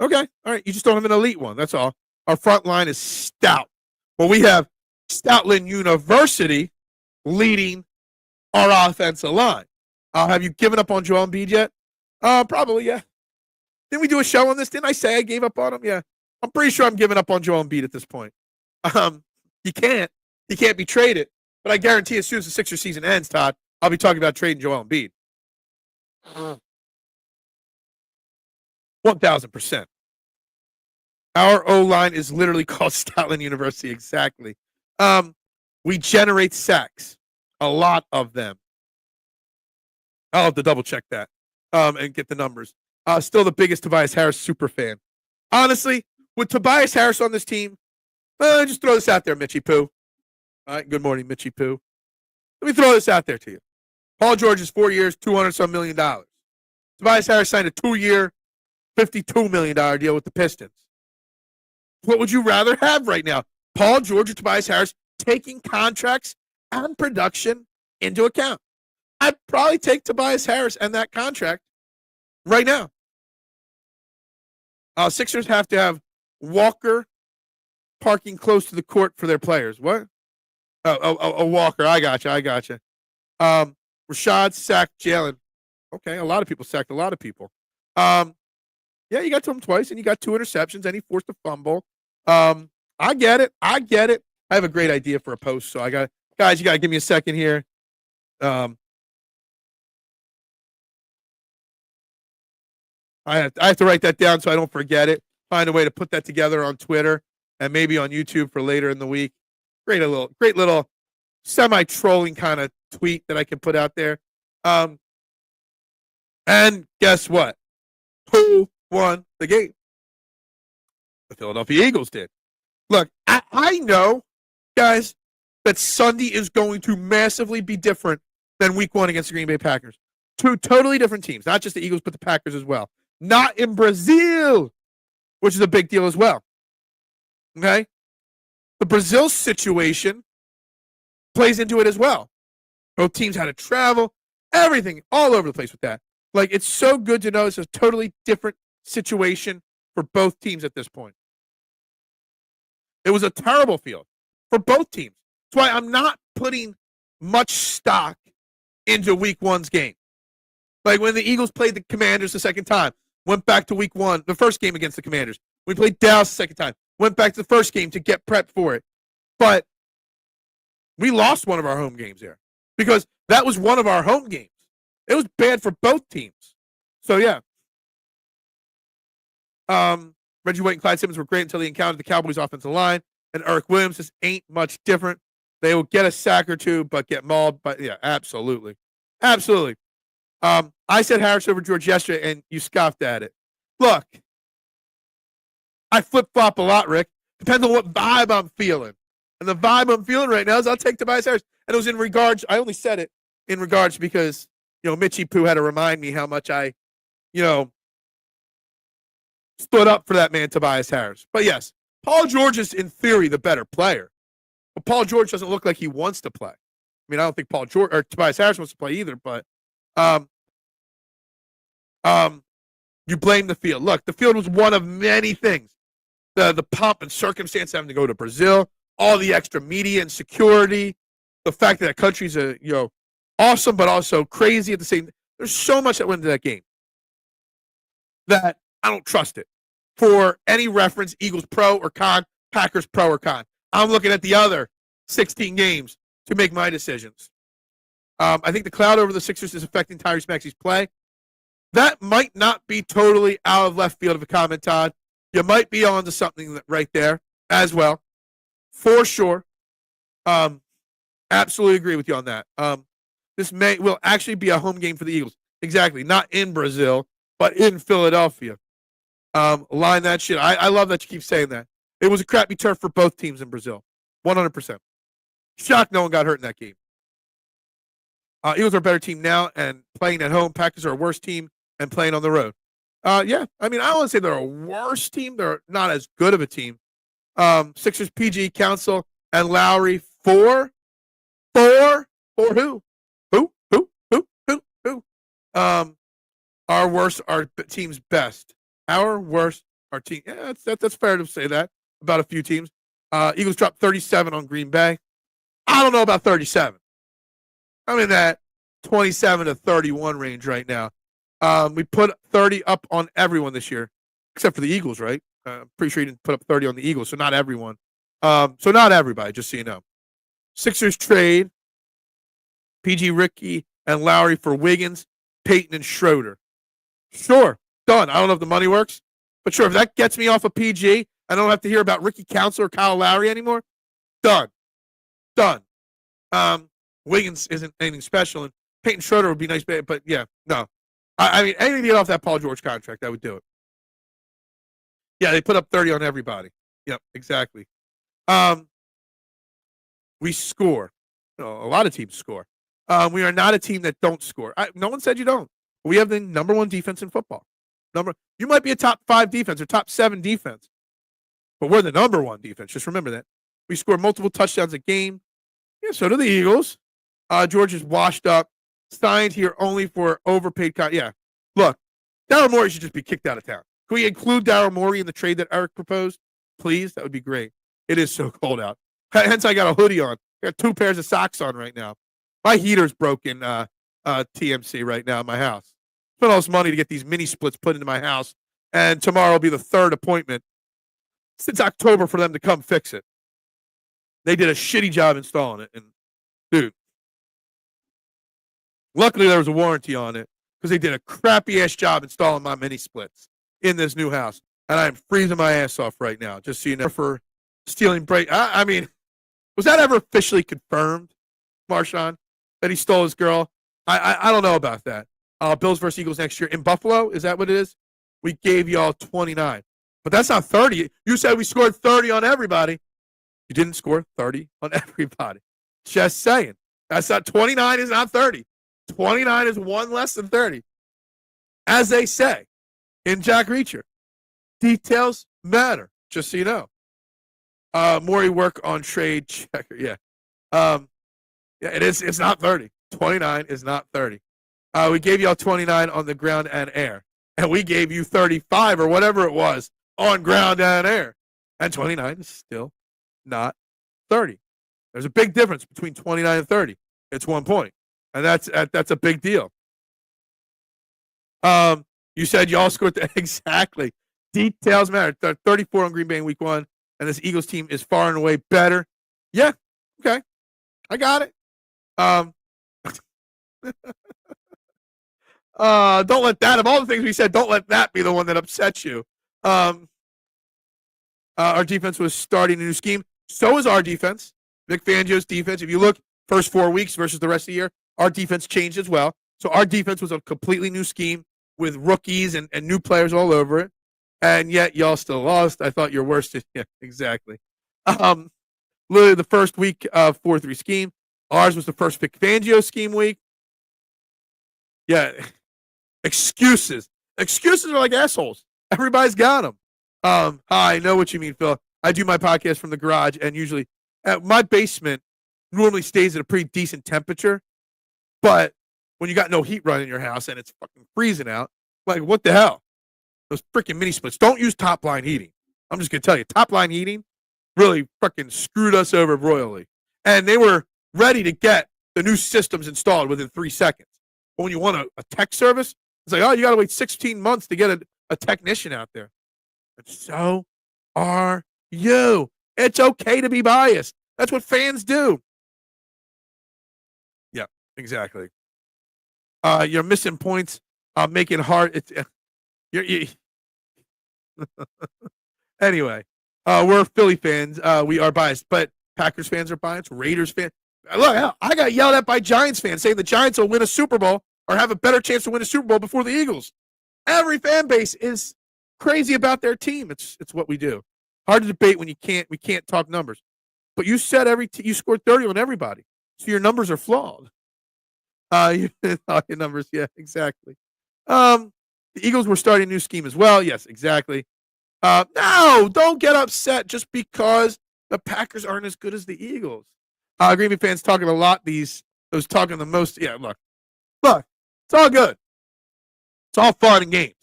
[SPEAKER 1] Okay, all right. You just don't have an elite one. That's all. Our front line is stout. Well, we have Stoutland University leading our offensive line. Have you given up on Joel Embiid yet? Probably, yeah. Didn't we do a show on this? Didn't I say I gave up on him? Yeah. I'm pretty sure I'm giving up on Joel Embiid at this point. He can't be traded. But I guarantee as soon as the Sixers season ends, Todd, I'll be talking about trading Joel Embiid. 1,000%. Our O-line is literally called Stoutland University. Exactly. We generate sacks. A lot of them. I'll have to double check that and get the numbers. Still the biggest Tobias Harris super fan. Honestly, with Tobias Harris on this team, just throw this out there, Mitchie Poo. All right, good morning, Mitchie Poo. Let me throw this out there to you. Paul George is 4 years, $200-some million. Tobias Harris signed a 2-year, $52 million deal with the Pistons. What would you rather have right now? Paul George or Tobias Harris taking contracts and production into account? I'd probably take Tobias Harris and that contract right now. Sixers have to have Walker parking close to the court for their players. What? Oh, Walker. I got you. Rashad sacked Jalen. Okay, a lot of people sacked a lot of people. Yeah, you got to him twice, and you got 2 interceptions, and he forced a fumble. I get it. I have a great idea for a post, so guys, you got to give me a second here. I have to write that down so I don't forget it. Find a way to put that together on Twitter and maybe on YouTube for later in the week. Great little semi-trolling kind of tweet that I can put out there. And guess what? Who won the game? The Philadelphia Eagles did. Look, I know, guys, that Sunday is going to massively be different than week 1 against the Green Bay Packers. 2 totally different teams, not just the Eagles, but the Packers as well. Not in Brazil, which is a big deal as well. Okay? The Brazil situation plays into it as well. Both teams had to travel, everything, all over the place with that. Like, it's so good to know it's a totally different situation for both teams at this point. It was a terrible field for both teams. That's why I'm not putting much stock into week 1's game. Like when the Eagles played the Commanders the second time, went back to week 1, the first game against the Commanders. We played Dallas the second time, went back to the first game to get prepped for it. But we lost one of our home games there because that was one of our home games. It was bad for both teams. So, yeah. Reggie White and Clyde Simmons were great until they encountered the Cowboys' offensive line. And Eric Williams just ain't much different. They will get a sack or 2, but get mauled. But, yeah, absolutely. Absolutely. I said Harris over George yesterday, and you scoffed at it. Look, I flip-flop a lot, Rick. Depends on what vibe I'm feeling. And the vibe I'm feeling right now is I'll take Tobias Harris. And it was in regards, I only said it in regards because, Mitchie Poo had to remind me how much I, stood up for that man, Tobias Harris. But yes, Paul George is, in theory, the better player. But Paul George doesn't look like he wants to play. I mean, I don't think Paul George or Tobias Harris wants to play either, but you blame the field. Look, the field was one of many things. The pomp and circumstance having to go to Brazil, all the extra media and security, the fact that country's awesome but also crazy at the same. There's so much that went into that game that I don't trust it. For any reference, Eagles pro or con, Packers pro or con. I'm looking at the other 16 games to make my decisions. I think the cloud over the Sixers is affecting Tyrese Maxey's play. That might not be totally out of left field of a comment, Todd. You might be onto something right there as well. For sure. Absolutely agree with you on that. This will actually be a home game for the Eagles. Exactly. Not in Brazil, but in Philadelphia. Line that shit. I love that you keep saying that. It was a crappy turf for both teams in Brazil. 100%. Shocked no one got hurt in that game. Eagles are a better team now and playing at home. Packers are a worse team and playing on the road. Yeah, I mean, I don't want to say they're a worse team. They're not as good of a team. Sixers, PG, Council, and Lowry. For who? Who? Our worst, our team's best. Our worst, our team. Yeah, that's fair to say that about a few teams. Eagles dropped 37 on Green Bay. I don't know about 37. I mean, that 27 to 31 range right now. We put 30 up on everyone this year, except for the Eagles, right? I'm pretty sure you didn't put up 30 on the Eagles, so not everyone. So not everybody, just so you know. Sixers trade PG, Ricky, and Lowry for Wiggins, Peyton, and Schroeder. Sure, done. I don't know if the money works, but sure, if that gets me off of PG, I don't have to hear about Ricky Council or Kyle Lowry anymore. Done. Wiggins isn't anything special, and Peyton Schroeder would be nice, but yeah, no. I mean, anything to get off that Paul George contract, I would do it. Yeah, they put up 30 on everybody. Yep, exactly. We score. A lot of teams score. We are not a team that don't score. No one said you don't. We have the number 1 defense in football. You might be a top 5 defense or top 7 defense, but we're the number 1 defense. Just remember that. We score multiple touchdowns a game. Yeah, so do the Eagles. George is washed up, signed here only for overpaid. Yeah, look, Daryl Morey should just be kicked out of town. Can we include Daryl Morey in the trade that Eric proposed? Please, that would be great. It is so cold out. Hence, I got a hoodie on. I got 2 pairs of socks on right now. My heater's broken. TMC right now in my house. Spent all this money to get these mini splits put into my house, and tomorrow will be the 3rd appointment since October for them to come fix it. They did a shitty job installing it, and dude, luckily there was a warranty on it because they did a crappy ass job installing my mini splits in this new house, and I'm freezing my ass off right now. Just so you know, for stealing break. I mean, was that ever officially confirmed, Marshawn, that he stole his girl? I don't know about that. Bills versus Eagles next year in Buffalo. Is that what it is? We gave y'all 29, but that's not 30. You said we scored 30 on everybody. You didn't score 30 on everybody. Just saying. That's not 29 is not 30. 29 is 1 less than 30. As they say in Jack Reacher, details matter. Just so you know. Morey work on trade checker. Yeah. Yeah, it is. It's not 30. 29 is not 30. We gave y'all 29 on the ground and air. And we gave you 35 or whatever it was on ground and air. And 29 is still not 30. There's a big difference between 29 and 30. It's 1 point. And that's a big deal. You said y'all scored exactly. Details matter. 34 on Green Bay in week 1. And this Eagles team is far and away better. Yeah. Okay. I got it. Don't let that, of all the things we said, don't let that be the one that upsets you. Our defense was starting a new scheme. So is our defense. Vic Fangio's defense. If you look first 4 weeks versus the rest of the year, our defense changed as well. So our defense was a completely new scheme with rookies and new players all over it. And yet y'all still lost. I thought your worst. Yeah, exactly. Literally the first week of 4-3 scheme. Ours was the first Vic Fangio scheme week. Yeah. Excuses. Excuses are like assholes. Everybody's got them. I know what you mean, Phil. I do my podcast from the garage, and usually my basement normally stays at a pretty decent temperature. But when you got no heat running in your house and it's fucking freezing out, like, what the hell? Those freaking mini splits. Don't use top line heating. I'm just going to tell you, top line heating really fucking screwed us over royally. And they were ready to get the new systems installed within 3 seconds. But when you want a tech service, it's like, oh, you got to wait 16 months to get a technician out there. And so are you. It's okay to be biased. That's what fans do. Yeah, exactly. You're missing points. Making hard. Anyway, we're Philly fans. We are biased, but Packers fans are biased. Raiders fans. Look, I got yelled at by Giants fans saying the Giants will win a Super Bowl or have a better chance to win a Super Bowl before the Eagles. Every fan base is crazy about their team. It's what we do. Hard to debate when we can't talk numbers. But you said you scored 30 on everybody, so your numbers are flawed. Your numbers, yeah, exactly. The Eagles were starting a new scheme as well. Yes, exactly. No, don't get upset just because the Packers aren't as good as the Eagles. Green Bay fans talking a lot. Those talking the most. Yeah, look, it's all good. It's all fun and games.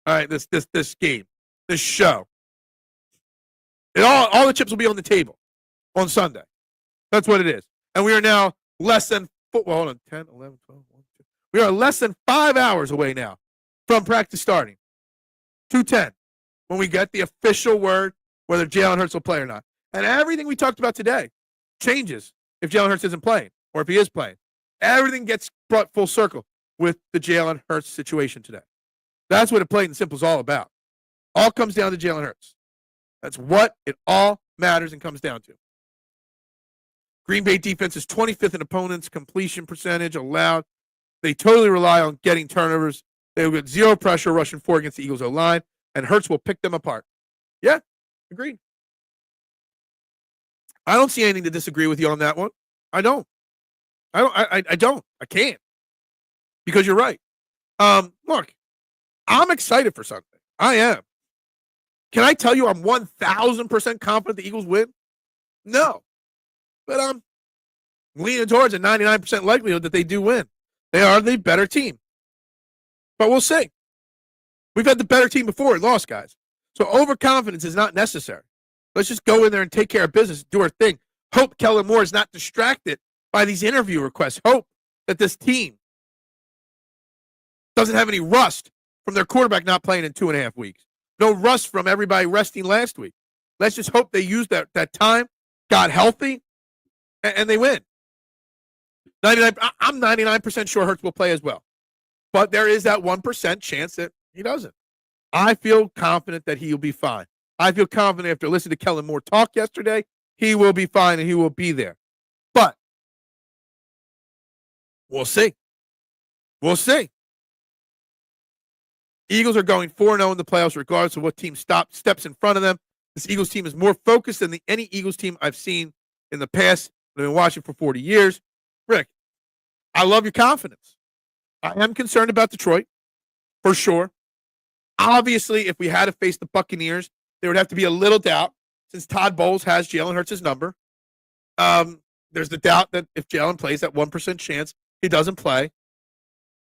[SPEAKER 1] All right, this game, this show. All the chips will be on the table on Sunday. That's what it is. And we are now less than well, hold on, 10, 11, 12, 1, 2. We are less than 5 hours away now from practice starting. 2:10 when we get the official word whether Jalen Hurts will play or not. And everything we talked about today changes if Jalen Hurts isn't playing or if he is playing. Everything gets brought full circle with the Jalen Hurts situation today. That's what it plain and simple is all about. All comes down to Jalen Hurts. That's what it all matters and comes down to. Green Bay defense is 25th in opponents' completion percentage allowed. They totally rely on getting turnovers. They will get zero pressure rushing 4 against the Eagles' O-line, and Hurts will pick them apart. Yeah, agreed. I don't see anything to disagree with you on that one. I don't. I don't. I can't. Because you're right. Look, I'm excited for Sunday. I am. Can I tell you I'm 1,000% confident the Eagles win? No. But I'm leaning towards a 99% likelihood that they do win. They are the better team. But we'll see. We've had the better team before and lost, guys. So overconfidence is not necessary. Let's just go in there and take care of business, do our thing. Hope Kellen Moore is not distracted by these interview requests. Hope that this team doesn't have any rust from their quarterback not playing in 2.5 weeks. No rust from everybody resting last week. Let's just hope they use that time, got healthy, and they win. I'm 99% sure Hurts will play as well. But there is that 1% chance that he doesn't. I feel confident that he'll be fine. I feel confident after listening to Kellen Moore talk yesterday, he will be fine and he will be there. But we'll see. We'll see. Eagles are going 4-0 in the playoffs regardless of what team steps in front of them. This Eagles team is more focused than any Eagles team I've seen in the past. I've been watching for 40 years. Rick, I love your confidence. I am concerned about Detroit, for sure. Obviously, if we had to face the Buccaneers, there would have to be a little doubt since Todd Bowles has Jalen Hurts' number. There's the doubt that if Jalen plays, that 1% chance he doesn't play.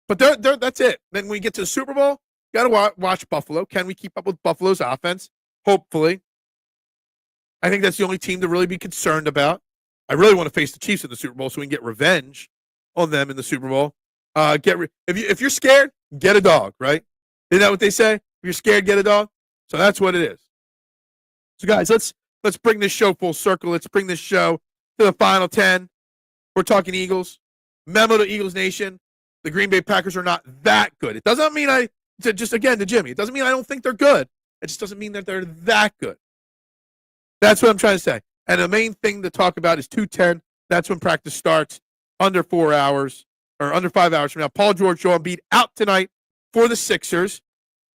[SPEAKER 1] But that's it. Then when we get to the Super Bowl, got to watch Buffalo. Can we keep up with Buffalo's offense? Hopefully. I think that's the only team to really be concerned about. I really want to face the Chiefs in the Super Bowl so we can get revenge on them in the Super Bowl. If you're scared, get a dog, right? Isn't that what they say? If you're scared, get a dog. So that's what it is. So guys, let's bring this show full circle. Let's bring this show to the final 10. We're talking Eagles. Memo to Eagles Nation. The Green Bay Packers are not that good. It doesn't mean to Jimmy, it doesn't mean I don't think they're good. It just doesn't mean that they're that good. That's what I'm trying to say. And the main thing to talk about is 2:10. That's when practice starts. Under 4 hours or under 5 hours from now. Paul George, Joel Embiid out tonight for the Sixers.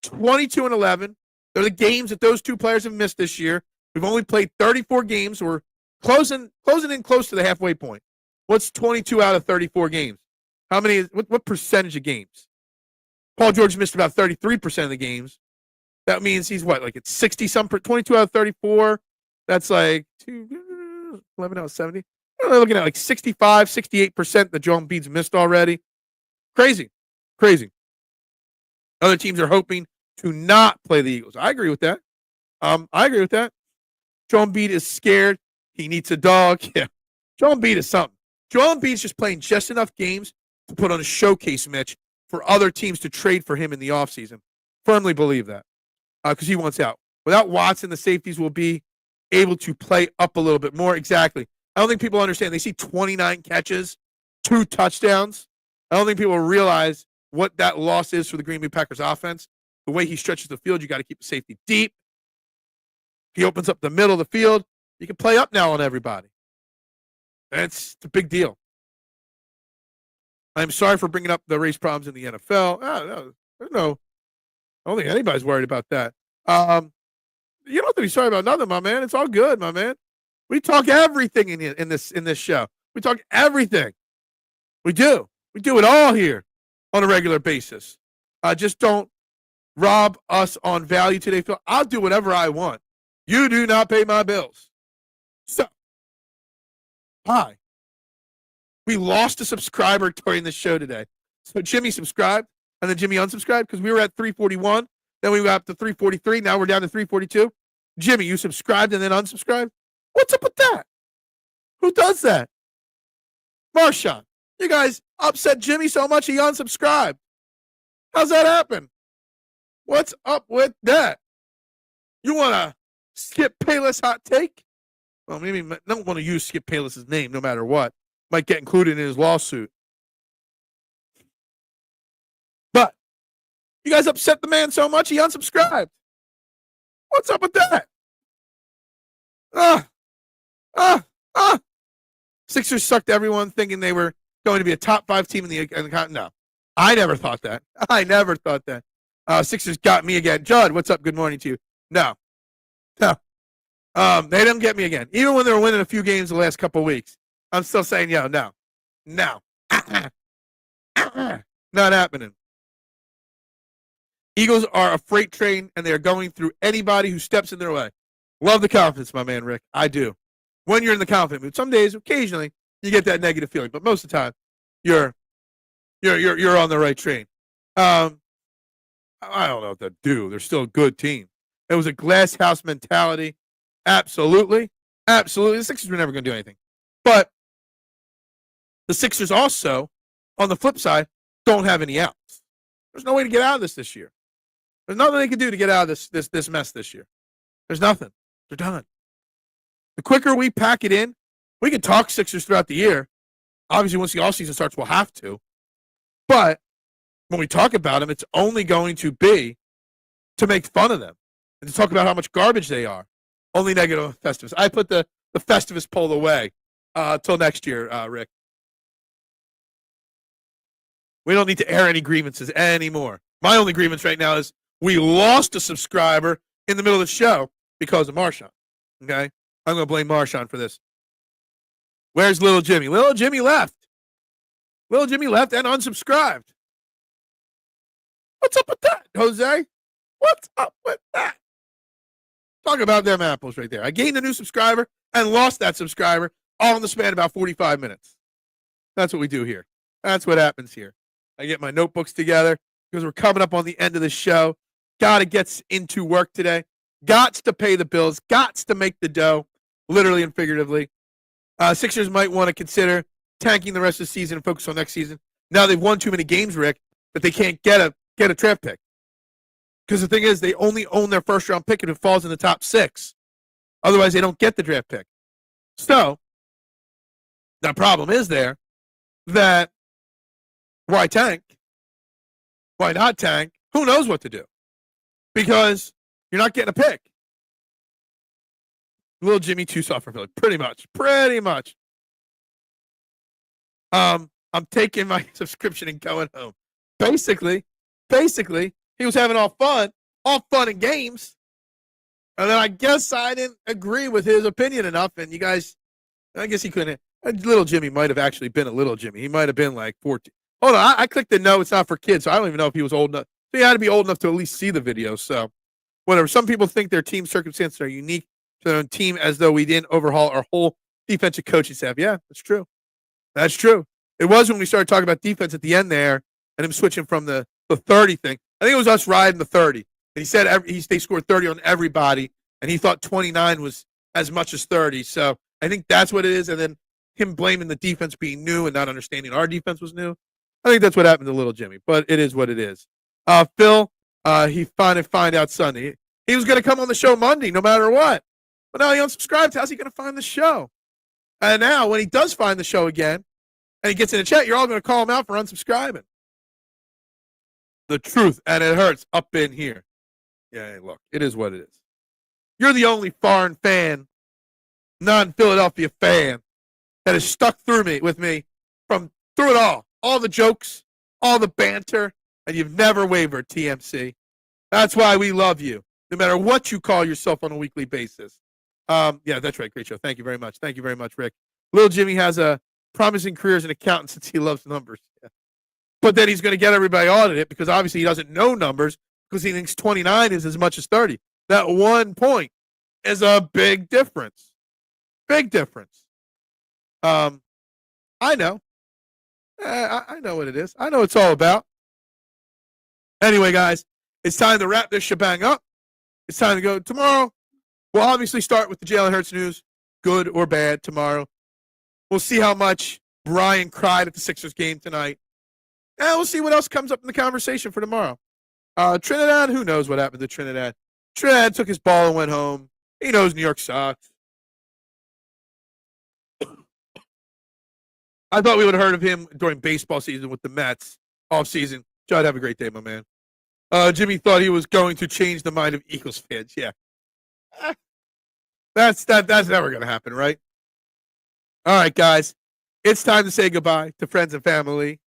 [SPEAKER 1] 22-11. They're the games that those two players have missed this year. We've only played 34 games. We're closing in close to the halfway point. What's 22 out of 34 games? How many? What percentage of games? Paul George missed about 33% of the games. That means he's what, like it's 60-some, 22 out of 34. That's like 11 out of 70. We're looking at like 65, 68% that Joel Embiid's missed already. Crazy. Other teams are hoping to not play the Eagles. I agree with that. Joel Embiid is scared. He needs a dog. Yeah. Joel Embiid is something. Joel Embiid's just playing just enough games to put on a showcase match for other teams to trade for him in the offseason. Firmly believe that because he wants out. Without Watson, the safeties will be able to play up a little bit more. Exactly. I don't think people understand. They see 29 catches, 2 touchdowns. I don't think people realize what that loss is for the Green Bay Packers offense. The way he stretches the field, you got to keep the safety deep. He opens up the middle of the field. You can play up now on everybody. That's a big deal. I'm sorry for bringing up the race problems in the NFL. No, I don't think anybody's worried about that. You don't have to be sorry about nothing, my man. It's all good, my man. We talk everything in this show. We talk everything. We do. We do it all here on a regular basis. Just don't rob us on value today, Phil. I'll do whatever I want. You do not pay my bills. So, hi. We lost a subscriber during the show today. So Jimmy subscribed, and then Jimmy unsubscribed because we were at 341. Then we got up to 343. Now we're down to 342. Jimmy, you subscribed and then unsubscribed? What's up with that? Who does that? Marshawn. You guys upset Jimmy so much he unsubscribed. How's that happen? What's up with that? You want to Skip Bayless hot take? Well, maybe don't want to use Skip Bayless's name no matter what. Might get included in his lawsuit. But you guys upset the man so much he unsubscribed. What's up with that? Sixers sucked everyone thinking they were going to be a top 5 team in the continent. No, I never thought that. Sixers got me again. Judd, what's up? Good morning to you. No. They didn't get me again. Even when they were winning a few games the last couple of weeks, I'm still saying, no. Not happening. Eagles are a freight train, and they are going through anybody who steps in their way. Love the confidence, my man, Rick. I do. When you're in the confident mood, some days, occasionally, you get that negative feeling, but most of the time, you're on the right train. I don't know what to do. They're still a good team. It was a glass house mentality. Absolutely. The Sixers were never going to do anything. But the Sixers also, on the flip side, don't have any outs. There's no way to get out of this year. There's nothing they can do to get out of this mess this year. There's nothing. They're done. The quicker we pack it in, we can talk Sixers throughout the year. Obviously, once the offseason starts, we'll have to. But when we talk about them, it's only going to be to make fun of them and to talk about how much garbage they are. Only negative Festivus. I put the Festivus poll away till next year, Rick. We don't need to air any grievances anymore. My only grievance right now is we lost a subscriber in the middle of the show because of Marshawn. Okay? I'm going to blame Marshawn for this. Where's Little Jimmy? Little Jimmy left. Little Jimmy left and unsubscribed. What's up with that, Jose? What's up with that? Talk about them apples right there. I gained a new subscriber and lost that subscriber all in the span of about 45 minutes. That's what we do here. That's what happens here. I get my notebooks together because we're coming up on the end of the show. Got to get into work today. Got to pay the bills. Got to make the dough, literally and figuratively. Sixers might want to consider tanking the rest of the season and focus on next season. Now they've won too many games, Rick, that they can't get a draft pick. Because the thing is, they only own their first-round pick if it falls in the top 6. Otherwise, they don't get the draft pick. So, the problem is there that why tank? Why not tank? Who knows what to do? Because you're not getting a pick. Little Jimmy too soft for Philly. Pretty much. I'm taking my subscription and going home. Basically, he was having all fun and games. And then I guess I didn't agree with his opinion enough. And you guys, I guess he couldn't. Little Jimmy might have actually been a little Jimmy. He might have been like 14. Hold on. I clicked the no, it's not for kids. So I don't even know if he was old enough. So he had to be old enough to at least see the video. So whatever. Some people think their team circumstances are unique to their own team as though we didn't overhaul our whole defensive coaching staff. Yeah, that's true. It was when we started talking about defense at the end there and him switching from the 30 thing. I think it was us riding the 30. And he said they scored 30 on everybody, and he thought 29 was as much as 30. So I think that's what it is. And then him blaming the defense being new and not understanding our defense was new. I think that's what happened to little Jimmy, but it is what it is. Phil, he find out Sunday. He was going to come on the show Monday no matter what. But now he unsubscribed. How's he going to find the show? And now when he does find the show again and he gets in the chat, you're all going to call him out for unsubscribing. The truth, and it hurts up in here. Yeah, look, it is what it is. You're the only foreign fan, non-Philadelphia fan, that has stuck with me from through it all the jokes, all the banter, and you've never wavered, TMC. That's why we love you, no matter what you call yourself on a weekly basis. Yeah, that's right. Great show. Thank you very much. Thank you very much, Rick. Little Jimmy has a promising career as an accountant since he loves numbers. Yeah. But then he's going to get everybody audited because obviously he doesn't know numbers because he thinks 29 is as much as 30. That 1 point is a big difference. Big difference. I know. I know what it is. I know what it's all about. Anyway, guys, it's time to wrap this shebang up. It's time to go tomorrow. We'll obviously start with the Jalen Hurts news, good or bad, tomorrow. We'll see how much Brian cried at the Sixers game tonight. And we'll see what else comes up in the conversation for tomorrow. Trinidad, who knows what happened to Trinidad? Trinidad took his ball and went home. He knows New York sucks. I thought we would have heard of him during baseball season with the Mets off season. Judd, have a great day, my man. Jimmy thought he was going to change the mind of Eagles fans. Yeah. That's never going to happen, right? All right, guys. It's time to say goodbye to friends and family.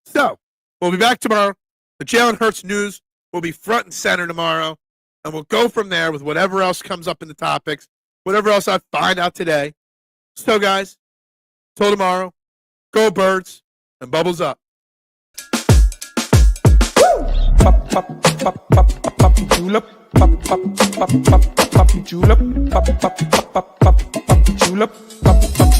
[SPEAKER 1] So, we'll be back tomorrow. The Jalen Hurts news will be front and center tomorrow. And we'll go from there with whatever else comes up in the topics, whatever else I find out today. So, guys, till tomorrow, go Birds and bubbles up.
[SPEAKER 2] Pop, pop, pop, pop, pop, julep. Pop, pop, pop, pop, pop, julep. Pop, pop, pop, pop, pop, julep. Pop, pop.